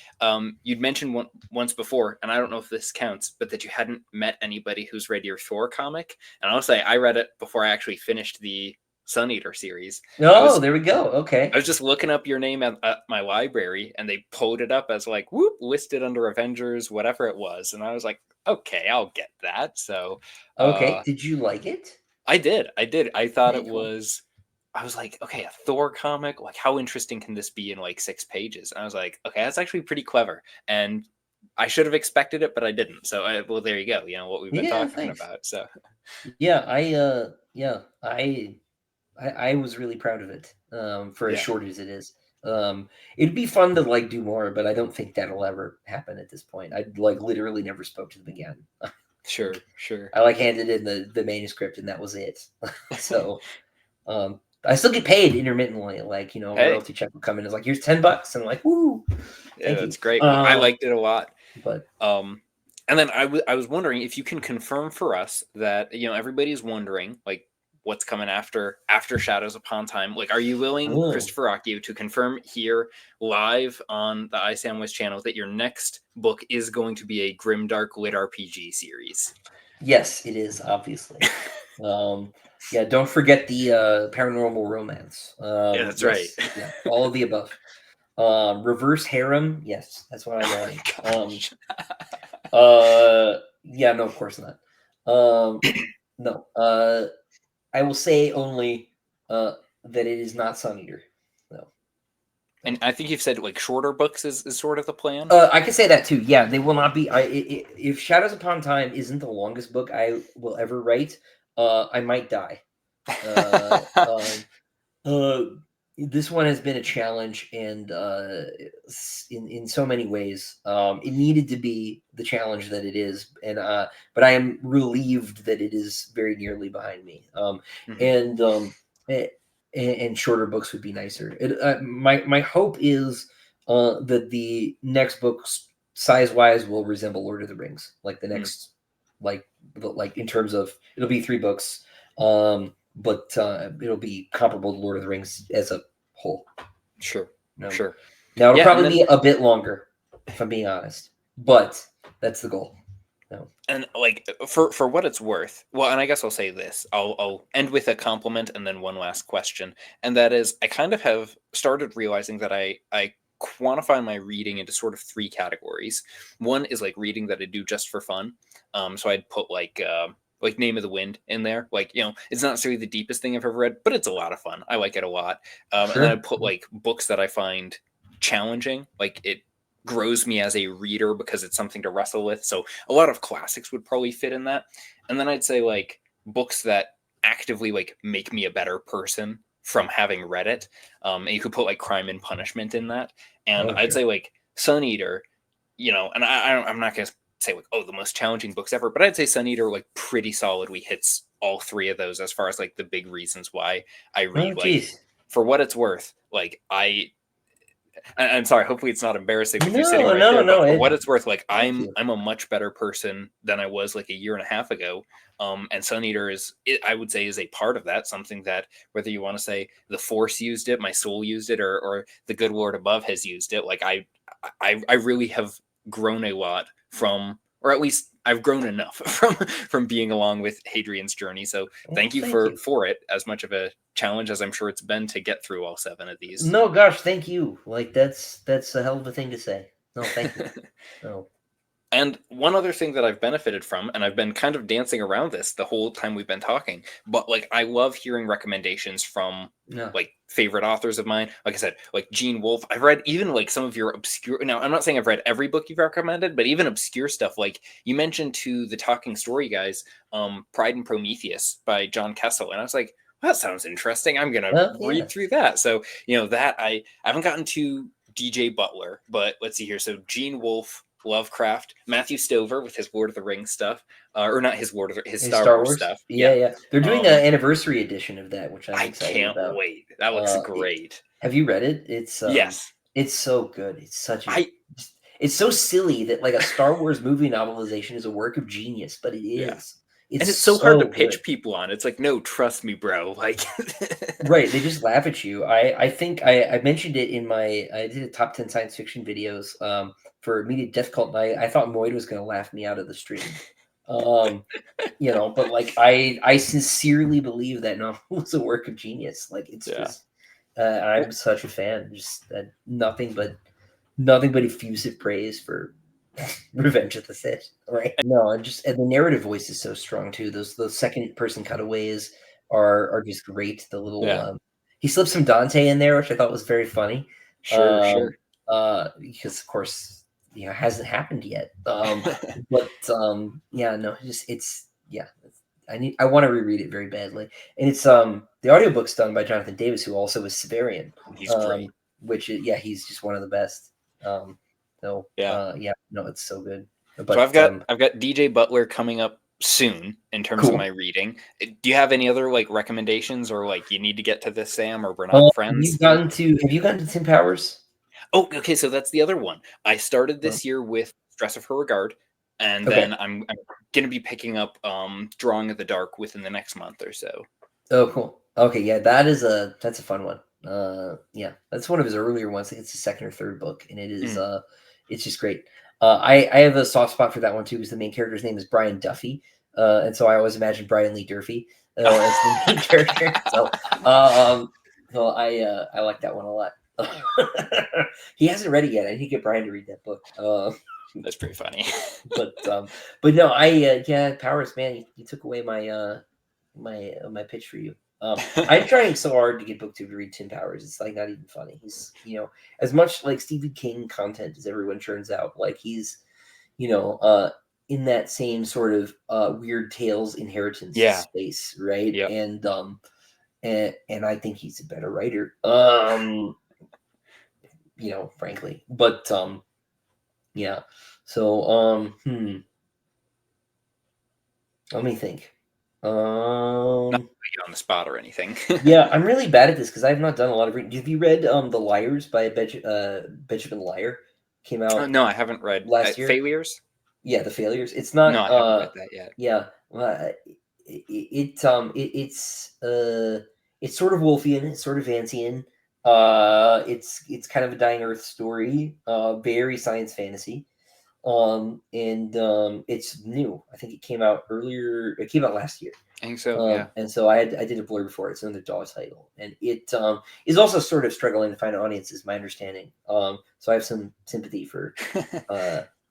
you'd mentioned once before, and I don't know if this counts, but that you hadn't met anybody who's read your Thor comic. And I'll say I read it before I actually finished the Sun Eater series. Oh, there we go. Okay. I was just looking up your name at my library, and they pulled it up as like, whoop, listed under Avengers, whatever it was. And I was like, okay, I'll get that. So, okay. Did you like it? I did. I thought it was, I was like, okay, a Thor comic, like how interesting can this be in like 6 pages? And I was like, okay, that's actually pretty clever. And I should have expected it, but I didn't. So, well, there you go. You know what we've been talking about. So, yeah, I was really proud of it for as short as it is. It'd be fun to like do more, but I don't think that'll ever happen at this point. I like literally never spoke to them again. Sure. I like handed in the manuscript and that was it. So I still get paid intermittently, like royalty check will come in. It's like, here's $10, and I'm like, woo. Yeah, that's great. I liked it a lot. But and then I was wondering if you can confirm for us that everybody's wondering like what's coming after Shadows Upon Time. Like, are you willing, Christopher Ruocchio, to confirm here live on the iSandwich channel that your next book is going to be a grimdark lit RPG series? Yes, it is, obviously. Yeah, don't forget the paranormal romance. Yeah, that's right. Yeah, all of the above. Reverse harem, yes, that's what I like. Yeah, no, of course not. No. I will say only that it is not Sun Eater. No. And I think you've said like shorter books is sort of the plan. I can say that too. Yeah, they will not be. If Shadows Upon Time isn't the longest book I will ever write, I might die. This one has been a challenge, and in so many ways, it needed to be the challenge that it is, and but I am relieved that it is very nearly behind me. And shorter books would be nicer. My hope is that the next book, size wise, will resemble Lord of the Rings, like the next, like in terms of it'll be 3 books. But it'll be comparable to Lord of the Rings as a whole. Sure. Sure. Now it'll probably be a bit longer, if I'm being honest, but that's the goal. No. And like for what it's worth, well, and I guess I'll say this. I'll end with a compliment and then one last question, and that is, I kind of have started realizing that I quantify my reading into sort of three categories. One is like reading that I do just for fun. So I'd put like Name of the Wind in there. Like, it's not necessarily the deepest thing I've ever read, but it's a lot of fun. I like it a lot. And then I put like books that I find challenging, like it grows me as a reader because it's something to wrestle with. So a lot of classics would probably fit in that. And then I'd say like books that actively like make me a better person from having read it. And you could put like Crime and Punishment in that. And I'd say like Sun Eater, and I'm not going to say like, oh, the most challenging books ever, but I'd say Sun Eater like pretty solidly hits all three of those as far as like the big reasons why I read. Like, for what it's worth, like I'm sorry, hopefully it's not embarrassing with you sitting right there, but for what it's worth, like I'm a much better person than I was like a year and a half ago. And Sun Eater I would say, is a part of that, something that, whether you want to say the Force used it, my soul used it, or the good Lord above has used it. Like I really have grown a lot from, or at least I've grown enough from being along with Hadrian's journey. So thank you for it, as much of a challenge as I'm sure it's been to get through all 7 of these. No, gosh, thank you. Like that's a hell of a thing to say. No, thank you. No. And one other thing that I've benefited from, and I've been kind of dancing around this the whole time we've been talking, but like I love hearing recommendations from like favorite authors of mine. Like I said, like Gene Wolfe. I've read even like some of your obscure. Now, I'm not saying I've read every book you've recommended, but even obscure stuff. Like you mentioned to the Talking Story guys, Pride and Prometheus by John Kessel, and I was like, well, that sounds interesting. I'm gonna read through that. So that I haven't gotten to DJ Butler, but let's see here. So Gene Wolfe, Lovecraft, Matthew Stover with his Lord of the Rings stuff, or not his his Star Wars stuff. Yeah. They're doing an anniversary edition of that, which I'm excited about. I can't wait. That looks great. Have you read it? It's yes. It's so good. It's such a. It's so silly that like a Star Wars movie novelization is a work of genius, but it is. And it's so hard to pitch people on. It's like, no, trust me, bro. Like, right? They just laugh at you. I think I mentioned it in I did a top 10 science fiction videos for Media Death Cult night. I thought Moid was going to laugh me out of the stream. But like I sincerely believe that novel was a work of genius. Like it's just I'm such a fan. Just nothing but effusive praise for Revenge of the Sith, right? No, and the narrative voice is so strong too. Those second person cutaways are just great. The little he slipped some Dante in there, which I thought was very funny. Sure. Because of course, it hasn't happened yet. But I want to reread it very badly. And it's the audiobook's done by Jonathan Davis, who also is Severian. He's great. Which he's just one of the best. It's so good. But so I've got DJ Butler coming up soon in terms of my reading. Do you have any other like recommendations, or like you need to get to this, Sam, or we're not friends? Have you gotten to Tim Powers? Oh, okay. So that's the other one. I started this year with Stress of Her Regard, and then I'm going to be picking up Drawing of the Dark within the next month or so. Oh, cool. Okay, yeah, that's a fun one. That's one of his earlier ones. I think it's the second or third book, and it is it's just great. I have a soft spot for that one too, because the main character's name is Brian Duffy, and so I always imagine Brian Lee Durfee as the main character. So, I like that one a lot. He hasn't read it yet. I need to get Brian to read that book. That's pretty funny. but no, Powers, man, you took away my my pitch for you. I'm trying so hard to get BookTube to read Tim Powers. It's like not even funny. He's as much like Stephen King content as everyone churns out. Like he's in that same sort of weird tales inheritance space, right? Yep. And I think he's a better writer. Frankly, but yeah. So let me think. Not put you on the spot or anything. Yeah, I'm really bad at this because I've not done a lot of reading. Have you read The Liars by Benjamin Liar? Came out. No, I haven't read last year. Failures. Yeah, The Failures. It's not. No, I haven't read that yet. Yeah, it's sort of Wolfian, it's sort of Vancian. It's kind of a dying Earth story. Very science fantasy. It's new. I think it came out earlier. It came out last year. I think so. Yeah. And so I did a blurb for it. It's another DAW title, and it is also sort of struggling to find an audience, is my understanding. So I have some sympathy for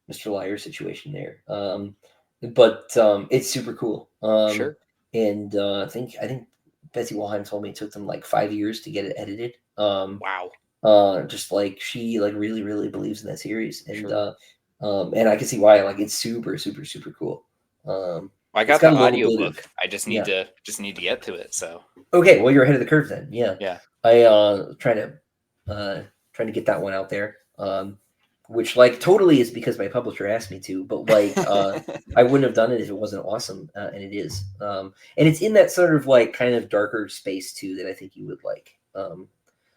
Mr. Lyer's situation there. But it's super cool. Sure. And I think Betsy Walheim told me it took them like 5 years to get it edited. Wow. Just like she like really believes in that series, and Sure. and I can see why. Like it's super cool. I It's got the got a little bit audiobook. of, I just need to get to it. So okay, well, you're ahead of the curve then. Yeah. yeah. I trying to get that one out there. Which like totally is because my publisher asked me to, but like I wouldn't have done it if it wasn't awesome, and it is. And it's in that sort of like kind of darker space too that I think you would like.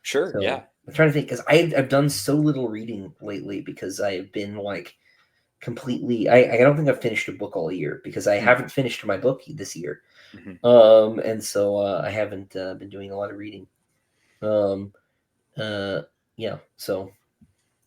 Sure. So Yeah. I'm trying to think, because I've done so little reading lately because I've been like completely. I don't think I've finished a book all year because I haven't finished my book this year. And so I haven't been doing a lot of reading. Yeah, so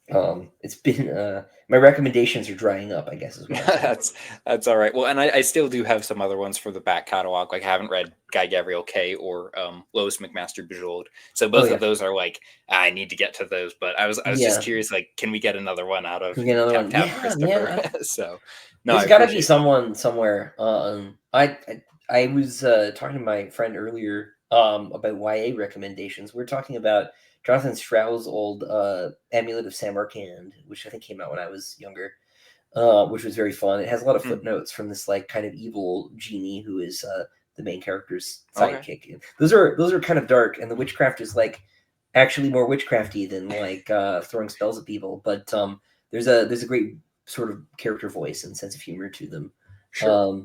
it's been my recommendations are drying up, I guess is what I'm saying. That's all right. Well, and I still do have some other ones for the back catalog. Like I haven't read Guy Gavriel Kay or Lois McMaster Bujold. So both of those are like I need to get to those. But I was just curious, like, can we get another one out of Can we get another one? Tap Yeah, Christopher? So no, there's I got to be appreciate someone somewhere. I was talking to my friend earlier about YA recommendations. We're talking about Jonathan Strauss's old Amulet of Samarkand, which I think came out when I was younger, which was very fun. It has a lot of footnotes from this like kind of evil genie who is the main character's sidekick. Okay. Those are kind of dark, and the witchcraft is like actually more witchcrafty than like throwing spells at people. But there's a great sort of character voice and sense of humor to them. Sure.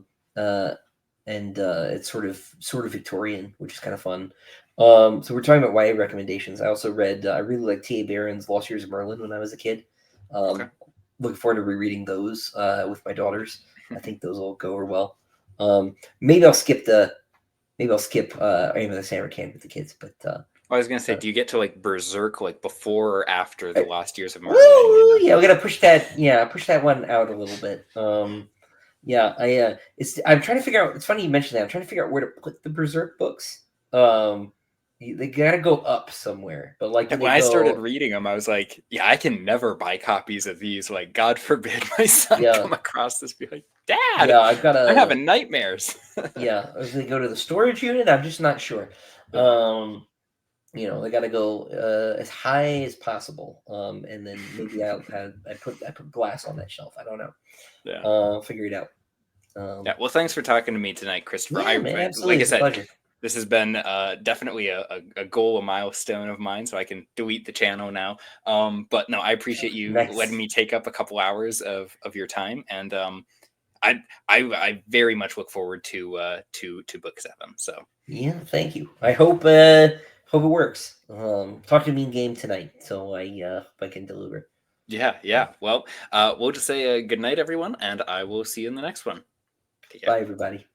And it's sort of Victorian, which is kind of fun. So we're talking about YA recommendations. I also read, I really liked T.A. Barron's Lost Years of Merlin when I was a kid. Looking forward to rereading those with my daughters. I think those will go over well. Maybe I'll skip Aim of the Samarkand with the kids, but I was gonna say, do you get to like Berserk like before or after the Lost Years of Merlin? Yeah, we gotta push that one out a little bit. Yeah, I'm trying to figure out. It's funny you mentioned that. I'm trying to figure out where to put the Berserk books. They gotta go up somewhere. But like when I started reading them, I was like, yeah, I can never buy copies of these. Like, God forbid my son come across this, be like, Dad, I'm having nightmares. Yeah, if they go to the storage unit, I'm just not sure. They gotta go as high as possible. And then maybe I put glass on that shelf. I don't know. Yeah. Figure it out. Yeah. Well, thanks for talking to me tonight, Christopher. Yeah, man, absolutely. Like I said, this has been definitely a goal, a milestone of mine, so I can delete the channel now. But no, I appreciate you letting me take up a couple hours of your time, and I very much look forward to book 7. So yeah, thank you. I hope it works. Talk to me in game tonight, so I can deliver. Yeah. Well, we'll just say good night, everyone, and I will see you in the next one. Bye, everybody.